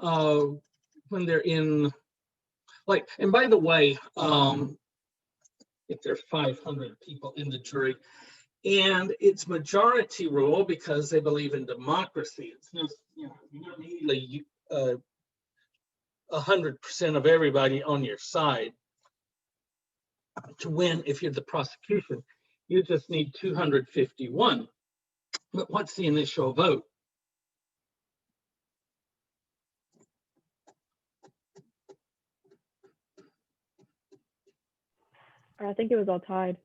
when they're in, like, and by the way, if there are 500 people in the jury, and it's majority rule because they believe in democracy. It's just, you don't need 100% of everybody on your side to win. If you're the prosecution, you just need 251. But what's the initial vote? I think it was all tied.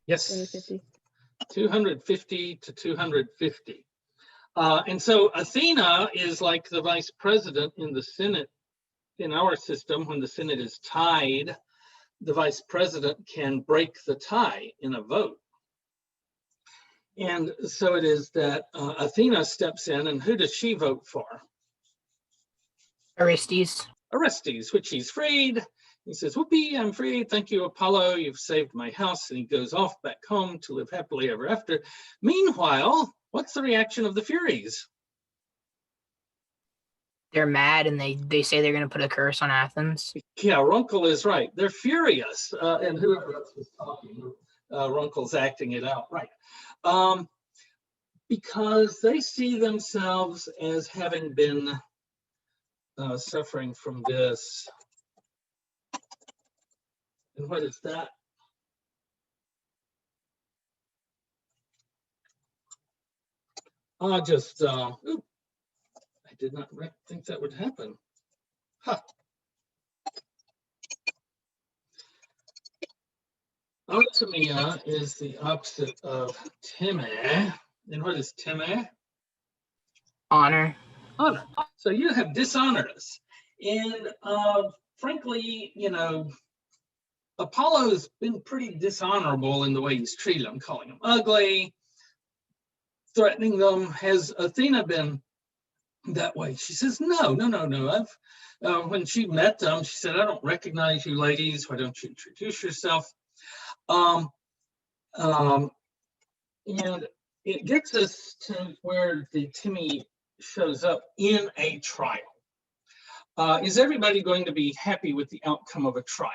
Yes. 250. 250 to 250. And so Athena is like the vice president in the Senate. In our system, when the Senate is tied, the vice president can break the tie in a vote. And so it is that Athena steps in, and who does she vote for? Orestes. Orestes, which he's freed. He says, whoopee, I'm free. Thank you, Apollo. You've saved my house. And he goes off back home to live happily ever after. Meanwhile, what's the reaction of the Furies? They're mad and they say they're going to put a curse on Athens. Yeah, Runkle is right. They're furious. And whoever else was talking, Runkle's acting it out, right. Because they see themselves as having been suffering from this. And what is that? I did not think that would happen. Huh. Artemia is the opposite of Time. And what is Time? Honor. Honor. So you have dishonored us. And frankly, Apollo's been pretty dishonorable in the way he's treated them, calling them ugly, threatening them. Has Athena been that way? She says, no. When she met them, she said, I don't recognize you ladies. Why don't you introduce yourself? And it gets us to where the Timmy shows up in a trial. Is everybody going to be happy with the outcome of a trial?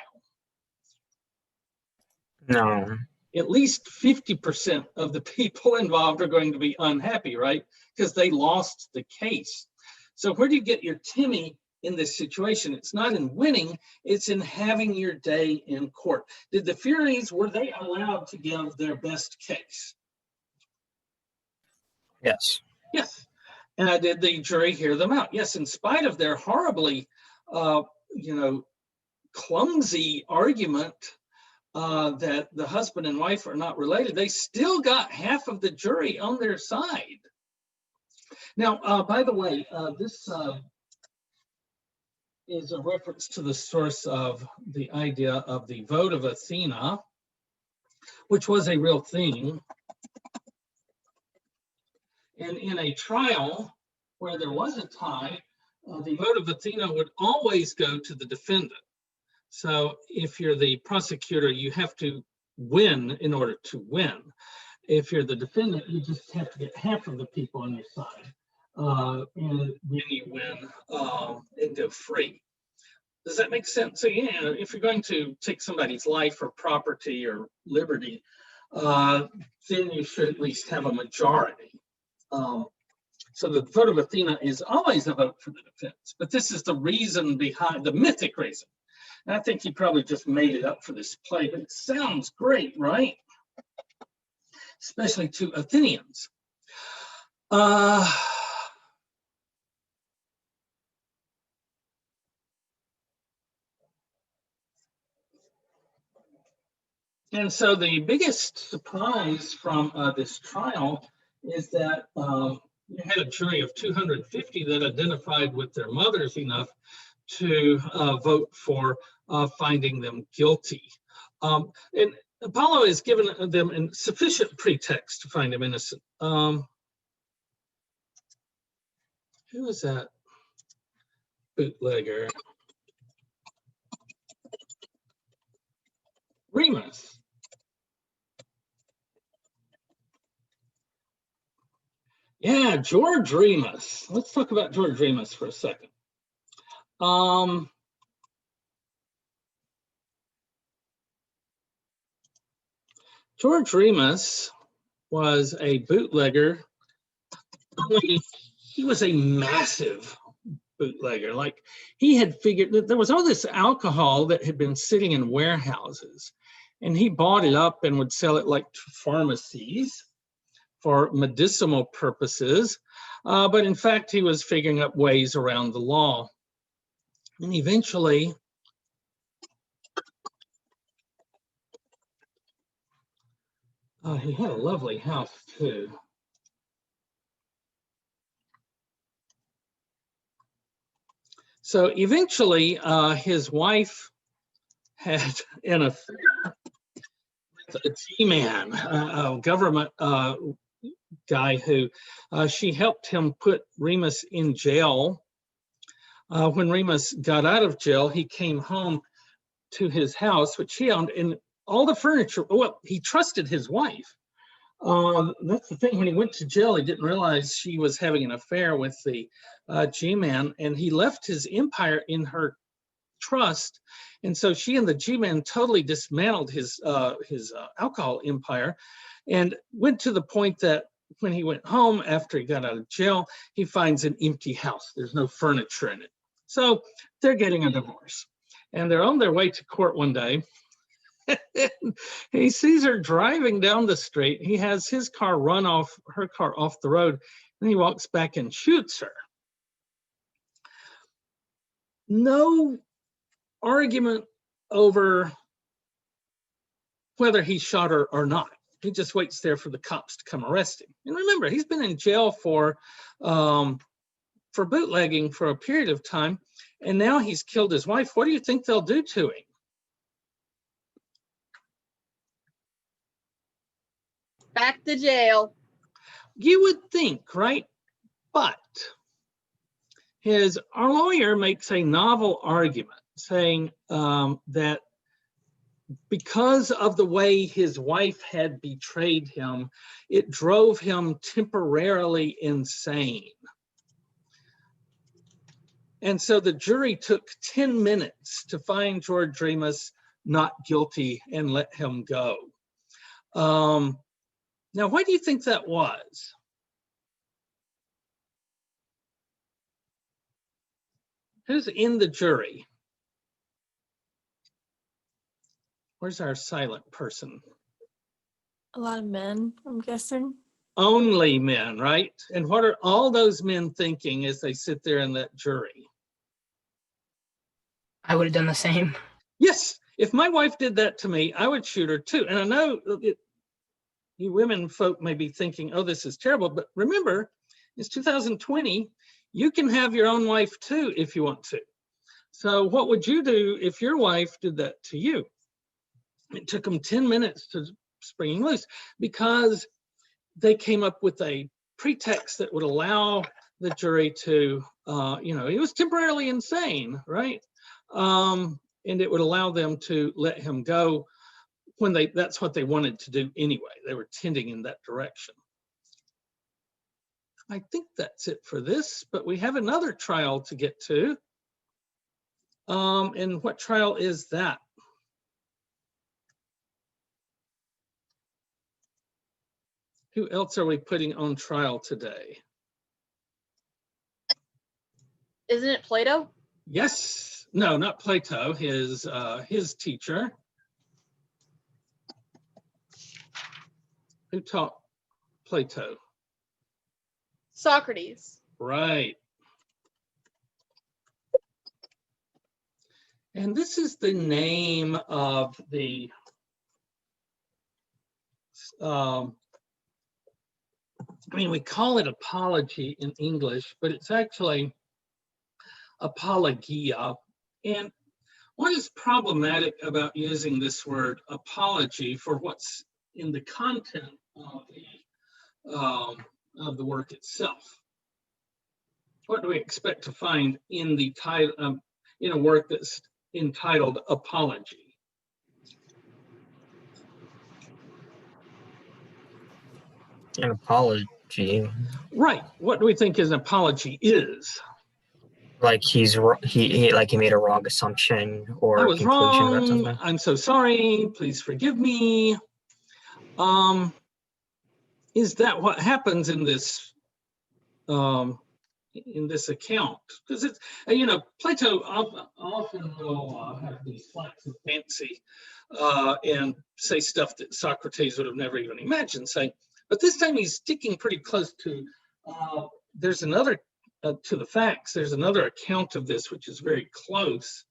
No. at least 50% of the people involved are going to be unhappy, right? Because they lost the case. So where do you get your Timmy in this situation? It's not in winning, it's in having your day in court. Did the Furies, were they allowed to give their best case? Yes. Yes. And did the jury hear them out? Yes, in spite of their horribly, clumsy argument that the husband and wife are not related, they still got half of the jury on their side. Now, by the way, this is a reference to the source of the idea of the Vote of Athena, which was a real thing. And in a trial where there was a tie, the Vote of Athena would always go to the defendant. So if you're the prosecutor, you have to win in order to win. If you're the defendant, you just have to get half of the people on your side. And then you win and go free. Does that make sense? So yeah, if you're going to take somebody's life or property or liberty, then you should at least have a majority. So the Vote of Athena is always a vote for the defense, but this is the reason behind, the mythic reason. And I think he probably just made it up for this play, but it sounds great, right? Especially to Athenians. And so the biggest surprise from this trial is that you had a jury of 250 that identified with their mothers enough to vote for finding them guilty. And Apollo has given them a sufficient pretext to find him innocent. Who was that? Bootlegger. Remus. Yeah, George Remus. Let's talk about George Remus for a second. George Remus was a bootlegger. He was a massive bootlegger. Like, he had figured that there was all this alcohol that had been sitting in warehouses, and he bought it up and would sell it like to pharmacies for medicinal purposes. But in fact, he was figuring out ways around the law. And eventually, he had a lovely house too. So eventually, his wife had an affair with a G-man, a government guy who she helped him put Remus in jail. When Remus got out of jail, he came home to his house, which he owned, and all the furniture, well, he trusted his wife. That's the thing, when he went to jail, he didn't realize she was having an affair with the G-man, and he left his empire in her trust. And so she and the G-man totally dismantled his alcohol empire, and went to the point that when he went home after he got out of jail, he finds an empty house. There's no furniture in it. So they're getting a divorce, and they're on their way to court one day. He sees her driving down the street. He has his car run off, her car off the road, and he walks back and shoots her. No argument over whether he shot her or not. He just waits there for the cops to come arrest him. And remember, he's been in jail for bootlegging for a period of time, and now he's killed his wife. What do you think they'll do to him? Back to jail. You would think, right? But our lawyer makes a novel argument saying that because of the way his wife had betrayed him, it drove him temporarily insane. And so the jury took 10 minutes to find George Remus not guilty and let him go. Now, why do you think that was? Who's in the jury? Where's our silent person? A lot of men, I'm guessing. Only men, right? And what are all those men thinking as they sit there in that jury? I would have done the same. Yes, if my wife did that to me, I would shoot her too. And I know you women folk may be thinking, oh, this is terrible. But remember, it's 2020. You can have your own wife too if you want to. So what would you do if your wife did that to you? It took them 10 minutes to spring him loose because they came up with a pretext that would allow the jury to, he was temporarily insane, right? And it would allow them to let him go when that's what they wanted to do anyway. They were tending in that direction. I think that's it for this, but we have another trial to get to. And what trial is that? Who else are we putting on trial today? Isn't it Plato? Yes, no, not Plato, his teacher. Who taught Plato? Socrates. Right. And this is the name of the we call it apology in English, but it's actually apologia. And what is problematic about using this word apology for what's in the content of the work itself? What do we expect to find in the title in a work that's entitled Apology? An apology. Right. What do we think an apology is? Like he made a wrong assumption or I was conclusion or wrong. something. I'm so sorry. Please forgive me. Is that what happens in this account? Because it's Plato often will have these flights of fancy and say stuff that Socrates would have never even imagined saying. But this time he's sticking pretty close to. There's another to the facts. There's another account of this which is very close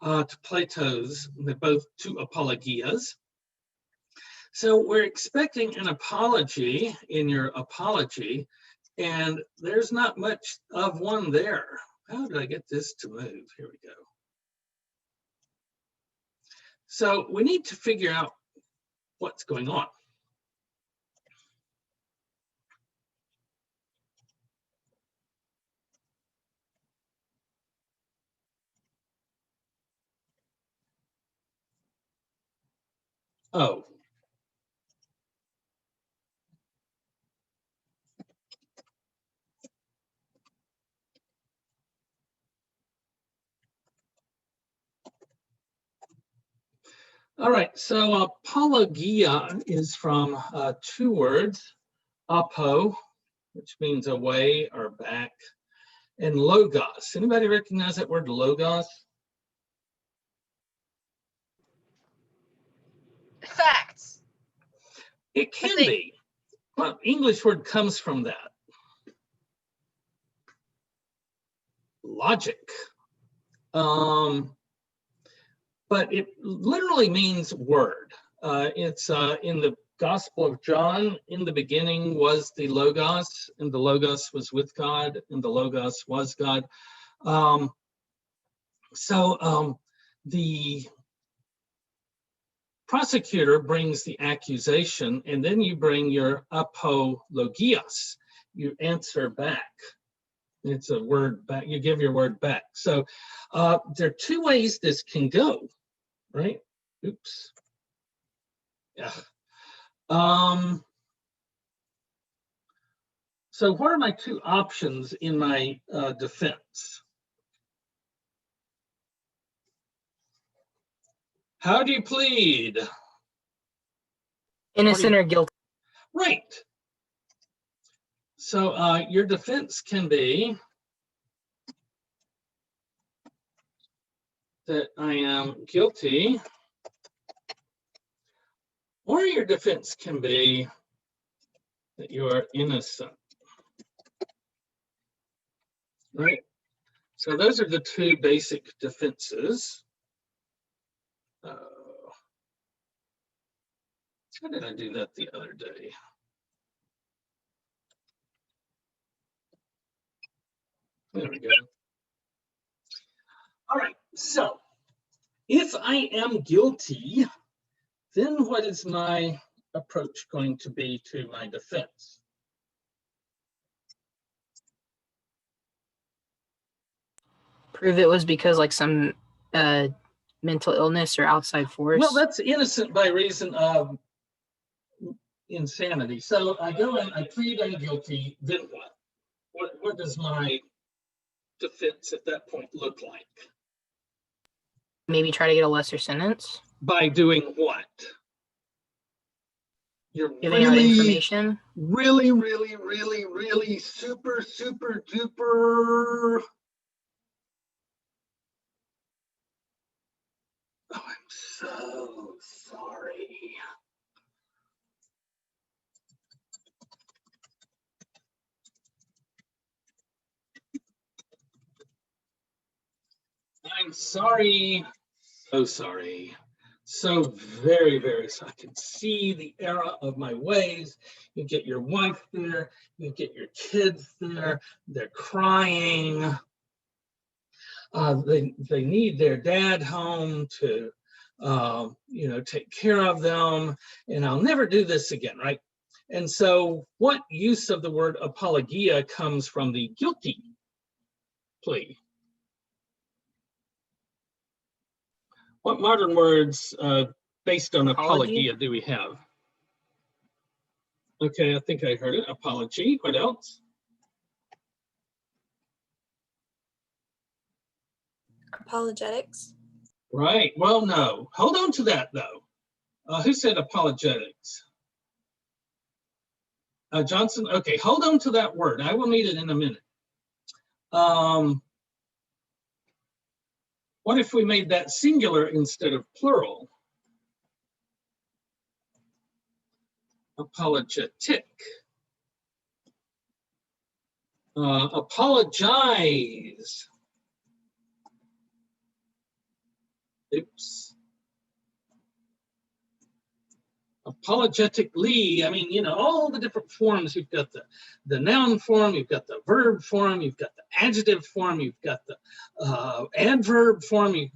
to Plato's. They're both two apologias. So we're expecting an apology in your apology, and there's not much of one there. How did I get this to move? Here we go. So we need to figure out what's going on. Oh. All right, so apologia is from two words, apo, which means away or back, and logos. Anybody recognize that word logos? Facts. It can be. What English word comes from that? Logic. But it literally means word. It's in the Gospel of John. In the beginning was the Logos, and the Logos was with God, and the Logos was God. The prosecutor brings the accusation, and then you bring your apologias. You answer back. It's a word back. You give your word back. So there are two ways this can go, right? Oops. Yeah. So what are my two options in my defense? How do you plead? Innocent or guilty. Right. So your defense can be that I am guilty, or your defense can be that you are innocent. Right? So those are the two basic defenses. How did I do that the other day? There we go. All right, so if I am guilty, then what is my approach going to be to my defense? Prove it was because like some mental illness or outside force. Well, that's innocent by reason of insanity. So I go and I plead I'm guilty, then what? What does my defense at that point look like? Maybe try to get a lesser sentence. By doing what? You're Giving out information. really super duper. Oh, I'm so sorry. I'm sorry. So sorry. So very sorry. I can see the error of my ways. You get your wife there, you get your kids there, they're crying. They need their dad home to take care of them, and I'll never do this again, right? And so what use of the word apologia comes from the guilty plea? What modern words based on apologia do we have? Okay, I think I heard it. Apology. What else? Apologetics. Right. Well, no. Hold on to that, though. Who said apologetics? Johnson? Okay, hold on to that word. I will need it in a minute. What if we made that singular instead of plural? Apologetic. Apologize. Oops. Apologetically, I mean, all the different forms. You've got the noun form, you've got the verb form, you've got the adjective form, you've got the adverb form. You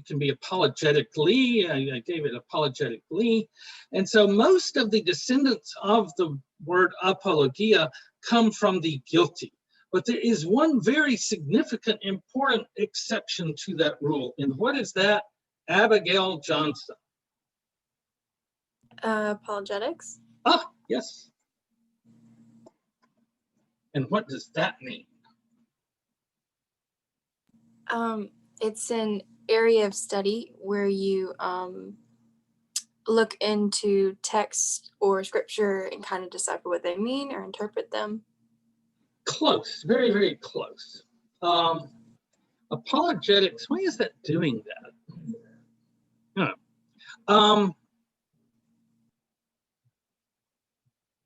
can be apologetically. I gave it apologetically. And so most of the descendants of the word apologia come from the guilty. But there is one very significant, important exception to that rule. And what is that? Abigail Johnson. Apologetics. Ah, yes. And what does that mean? It's an area of study where you look into text or scripture and kind of decipher what they mean or interpret them. Close, very close. Apologetics, why is that doing that?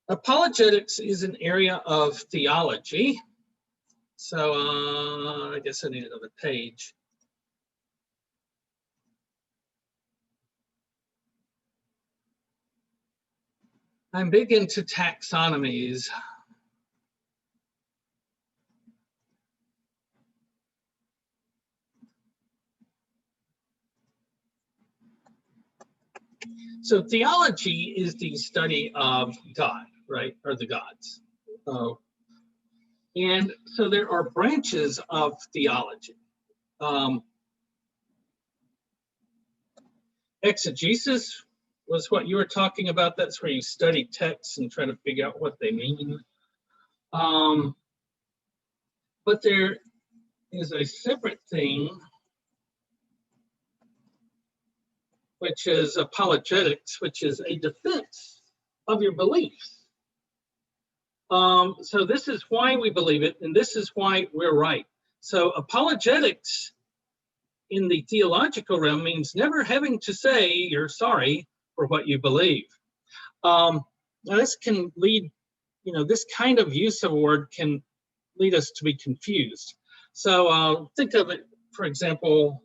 Apologetics is an area of theology. So I guess I need another page. I'm big into taxonomies. So theology is the study of God, right? Or the gods. And so there are branches of theology. Exegesis was what you were talking about. That's where you study texts and try to figure out what they mean. But there is a separate thing, which is apologetics, which is a defense of your beliefs. So this is why we believe it, and this is why we're right. So apologetics in the theological realm means never having to say you're sorry for what you believe. Now this can lead, this kind of use of a word can lead us to be confused. So think of it, for example,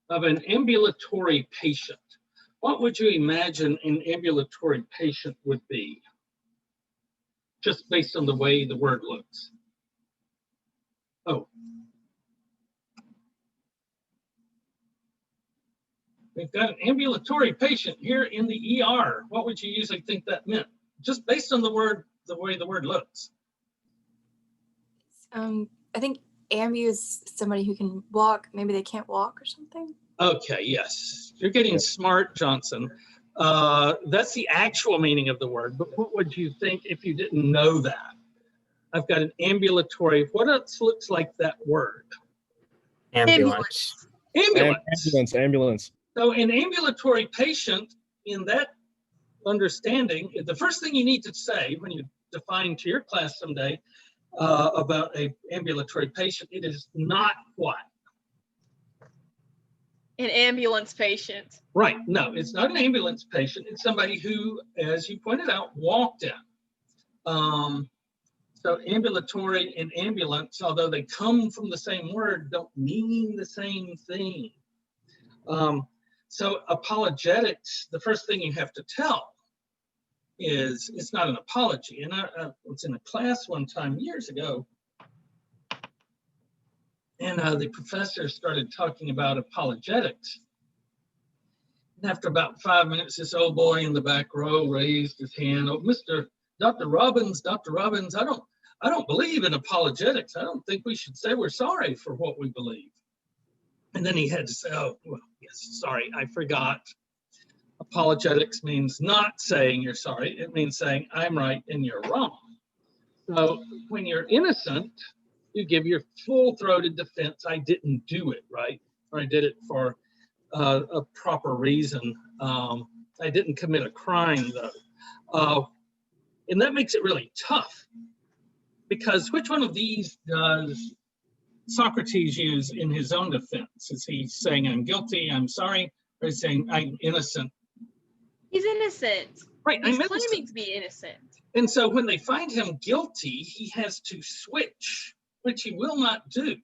of an ambulatory patient. What would you imagine an ambulatory patient would be? Just based on the way the word looks. Oh. We've got an ambulatory patient here in the ER. What would you usually think that meant? Just based on the way the word looks. I think ambu is somebody who can walk. Maybe they can't walk or something. Okay, yes. You're getting smart, Johnson. That's the actual meaning of the word, but what would you think if you didn't know that? I've got an ambulatory, what else looks like that word? Ambulance. Ambulance. So an ambulatory patient, in that understanding, the first thing you need to say when you define to your class someday about an ambulatory patient, it is not what? An ambulance patient. Right. No, it's not an ambulance patient. It's somebody who, as you pointed out, walked in. So ambulatory and ambulance, although they come from the same word, don't mean the same thing. So apologetics, the first thing you have to tell is it's not an apology. And I was in a class one time years ago, and the professor started talking about apologetics. And after about 5 minutes, this old boy in the back row raised his hand. Oh, Dr. Robbins, I don't believe in apologetics. I don't think we should say we're sorry for what we believe. And then he had to say, oh, well, yes, sorry, I forgot. Apologetics means not saying you're sorry. It means saying I'm right and you're wrong. So when you're innocent, you give your full-throated defense. I didn't do it, right? Or I did it for a proper reason. I didn't commit a crime, though. And that makes it really tough, because which one of these does Socrates use in his own defense? Is he saying I'm guilty, I'm sorry, or is he saying I'm innocent? He's innocent. Right, He's I'm claiming innocent. to be innocent. And so when they find him guilty, he has to switch, which he will not do.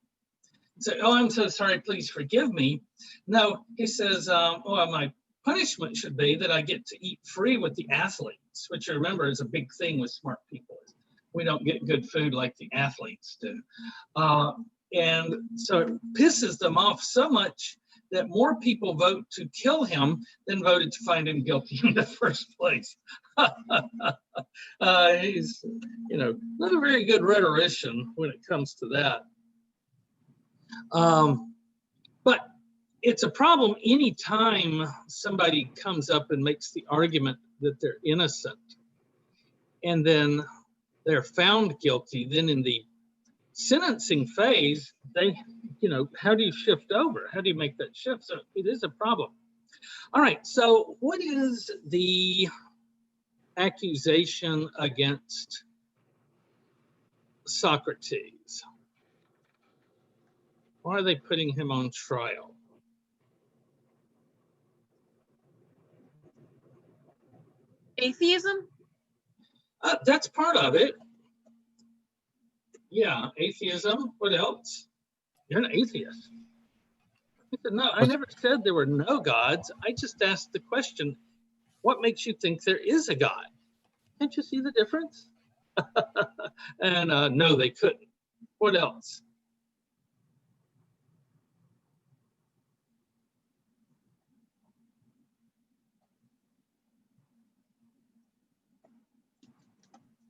Say, oh, I'm so sorry, please forgive me. No, he says, my punishment should be that I get to eat free with the athletes, which you remember is a big thing with smart people. We don't get good food like the athletes do. And so it pisses them off so much that more people vote to kill him than voted to find him guilty in the first place. He's, not a very good rhetorician when it comes to that. But it's a problem anytime somebody comes up and makes the argument that they're innocent and then they're found guilty. Then in the sentencing phase, how do you shift over? How do you make that shift? So it is a problem. All right, so what is the accusation against Socrates? Why are they putting him on trial? Atheism? That's part of it. Yeah, atheism. What else? You're an atheist. I said, no, I never said there were no gods. I just asked the question, what makes you think there is a God? Can't you see the difference? And no, they couldn't. What else?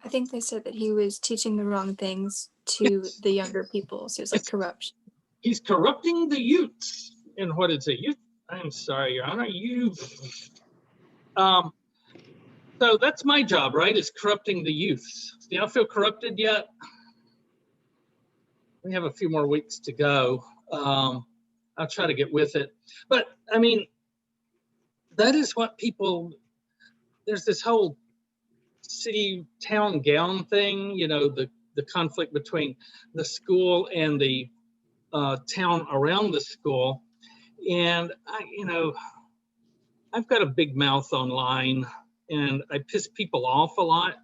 I think they said that he was teaching the wrong things to the younger people. So it's like corruption. He's corrupting the youths. And what is it? Youth? I'm sorry, Your Honor. Youth. So that's my job, right? Is corrupting the youths. Do y'all feel corrupted yet? We have a few more weeks to go. I'll try to get with it. But I mean, that is what people there's this whole city town gown thing, you know, the conflict between the school and the town around the school. And I've got a big mouth online and I piss people off a lot.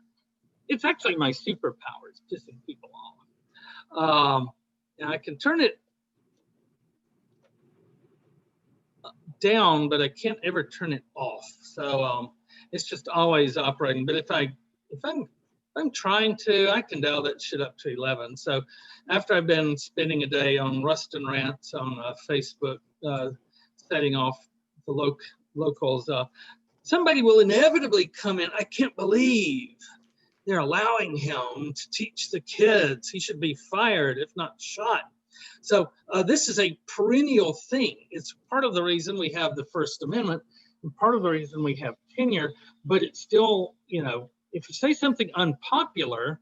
It's actually my superpower, is pissing people off. And I can turn it down, but I can't ever turn it off. So it's just always operating. But if I'm trying to, I can dial that shit up to 11. So after I've been spending a day on Rust and Rants on Facebook, setting off the locals, somebody will inevitably come in. I can't believe they're allowing him to teach the kids. He should be fired, if not shot. So this is a perennial thing. It's part of the reason we have the First Amendment and part of the reason we have tenure, but it's still, if you say something unpopular,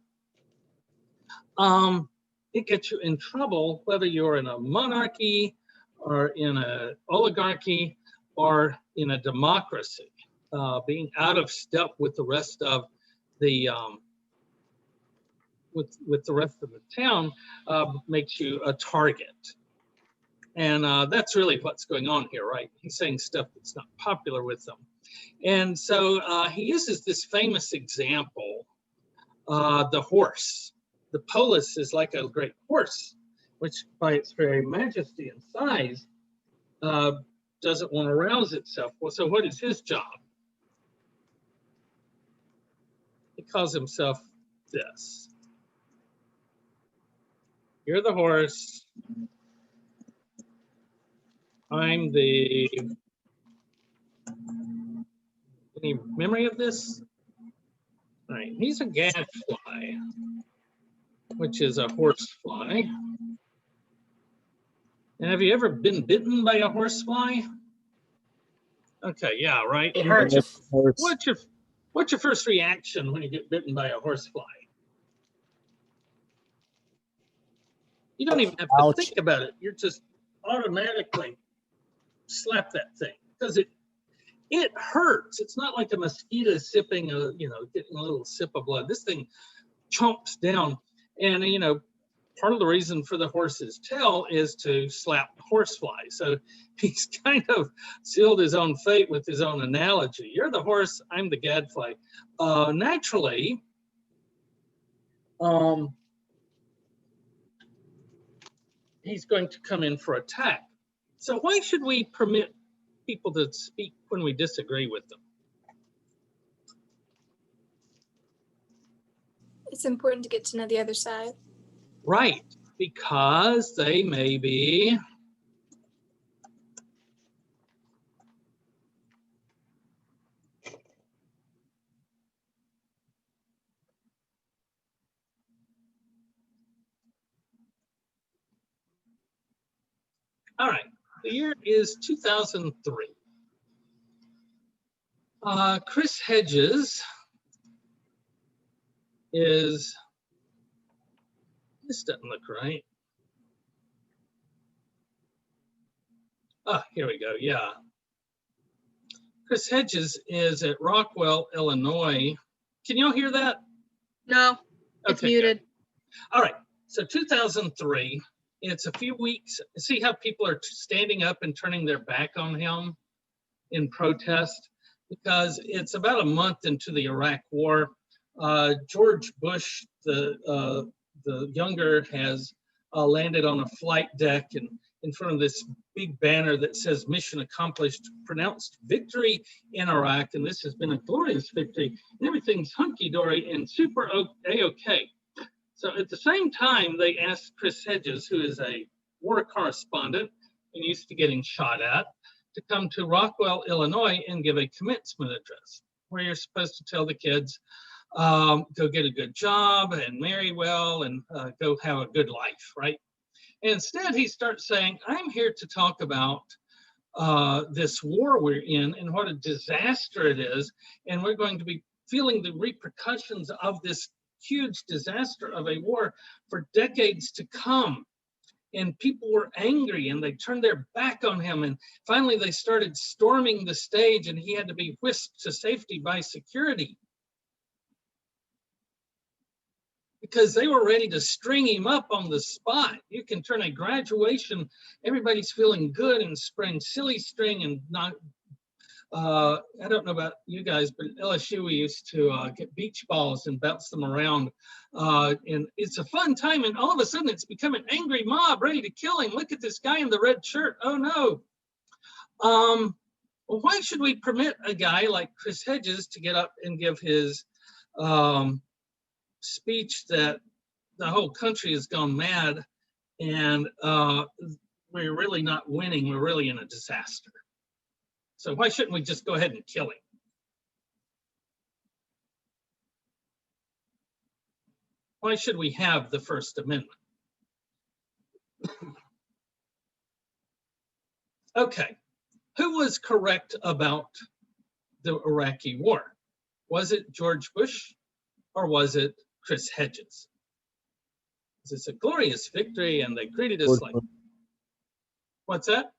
it gets you in trouble, whether you're in a monarchy or in an oligarchy or in a democracy. Being out of step with the rest of the with the rest of the town makes you a target. And that's really what's going on here, right? He's saying stuff that's not popular with them. And so he uses this famous example, the horse. The polis is like a great horse, which by its very majesty and size doesn't want to rouse itself. Well, so what is his job? He calls himself this. You're the horse. I'm the... Any memory of this? All right, he's a gadfly, which is a horsefly. And have you ever been bitten by a horsefly? Okay, yeah, right. It hurts. What's your first reaction when you get bitten by a horsefly? You don't even have to Ouch. think about it. You're just automatically slap that thing because it hurts. It's not like a mosquito sipping getting a little sip of blood. This thing chomps down, and part of the reason for the horse's tail is to slap the horsefly. So he's kind of sealed his own fate with his own analogy. You're the horse, I'm the gadfly. Naturally, he's going to come in for attack. So why should we permit people to speak when we disagree with them? It's important to get to know the other side. Right, because they may be all right. The year is 2003. Chris Hedges is, this doesn't look right. Here we go, yeah. Chris Hedges is at Rockwell, Illinois. Can y'all hear that? No, it's Okay, muted. good. All right, so 2003, it's a few weeks. See how people are standing up and turning their back on him in protest? Because it's about a month into the Iraq War. George Bush, the younger, has landed on a flight deck and in front of this big banner that says "Mission Accomplished," pronounced victory in Iraq, and this has been a glorious victory, and everything's hunky-dory and super A-okay. So at the same time, they asked Chris Hedges, who is a war correspondent and used to getting shot at, to come to Rockwell, Illinois and give a commencement address where you're supposed to tell the kids, go get a good job and marry well and go have a good life, right? And instead, he starts saying, I'm here to talk about this war we're in and what a disaster it is. And we're going to be feeling the repercussions of this huge disaster of a war for decades to come. and people were angry and they turned their back on him. And finally they started storming the stage and he had to be whisked to safety by security because they were ready to string him up on the spot. You can turn a graduation, everybody's feeling good and spraying silly string and not, I don't know about you guys, but LSU, we used to get beach balls and bounce them around. And it's a fun time. And all of a sudden it's become an angry mob ready to kill him. Look at this guy in the red shirt. Oh no. Well, why should we permit a guy like Chris Hedges to get up and give his speech that the whole country has gone mad and we're really not winning, we're really in a disaster? So why shouldn't we just go ahead and kill him? Why should we have the First Amendment? Okay, who was correct about the Iraqi war? Was it George Bush or was it Chris Hedges? It's a glorious victory and they greeted us like, what's that?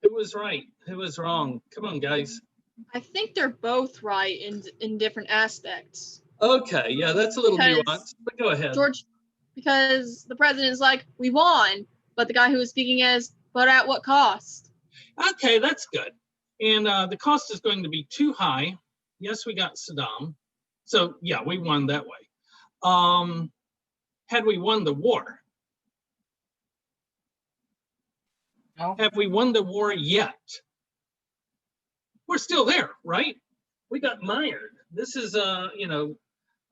Who was right? Who was wrong? Come on, guys. I think they're both right in different aspects. Okay, yeah, that's a little Because nuanced, but go ahead. Because the president's like, we won, but the guy who was speaking is, but at what cost? Okay, that's good. And the cost is going to be too high. Yes, we got Saddam. So yeah, we won that way. Had we won the war? No. Have we won the war yet? We're still there, right? We got mired. This is a,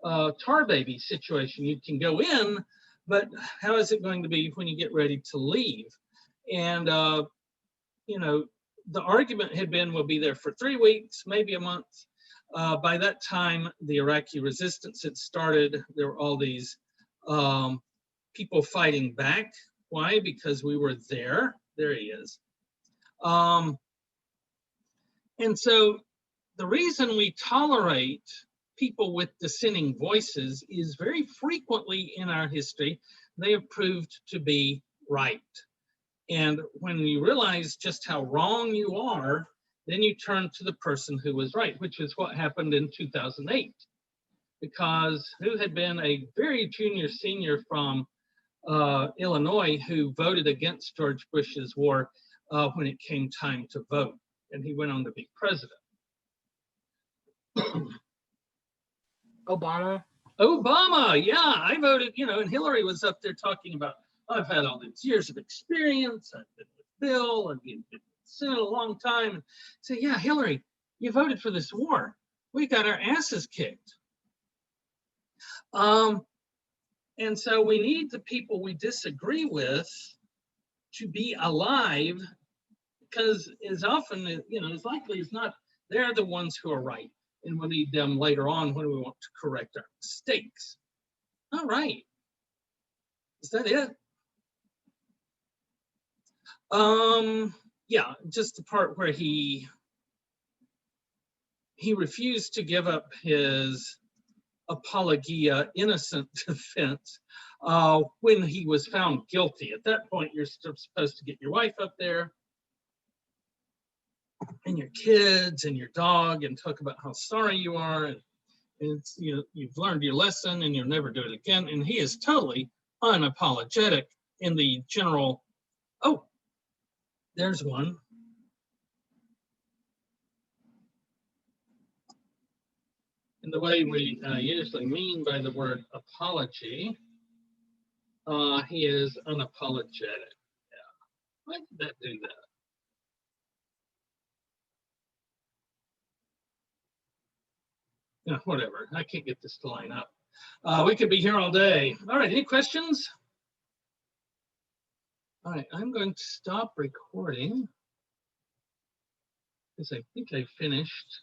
tar baby situation. You can go in, but how is it going to be when you get ready to leave? And, the argument had been we'll be there for 3 weeks, maybe a month. By that time, the Iraqi resistance had started. There were all these people fighting back. Why? Because we were there. There he is. And so the reason we tolerate people with dissenting voices is very frequently in our history, they have proved to be right. And when you realize just how wrong you are, then you turn to the person who was right, which is what happened in 2008. Because who had been a very junior senior from Illinois who voted against George Bush's war when it came time to vote. And he went on to be president. Obama. Obama, yeah, I voted, and Hillary was up there talking about, I've had all these years of experience, I've been with Bill, I've been with the Senate a long time. Say, yeah, Hillary, you voted for this war. We got our asses kicked. And so we need the people we disagree with to be alive, because as often, as likely as not, they're the ones who are right. And we'll need them later on when we want to correct our mistakes. All right. Is that it? Yeah, just the part where he refused to give up his Apologia innocent defense when he was found guilty. At that point, you're still supposed to get your wife up there and your kids and your dog and talk about how sorry you are, and it's, you've learned your lesson and you'll never do it again. And he is totally unapologetic in the general, oh, there's one. In the way we usually mean by the word apology, he is unapologetic. Yeah. Why did that do that? Yeah, whatever. I can't get this to line up. We could be here all day. All right, any questions? All right, I'm going to stop recording because I think I finished.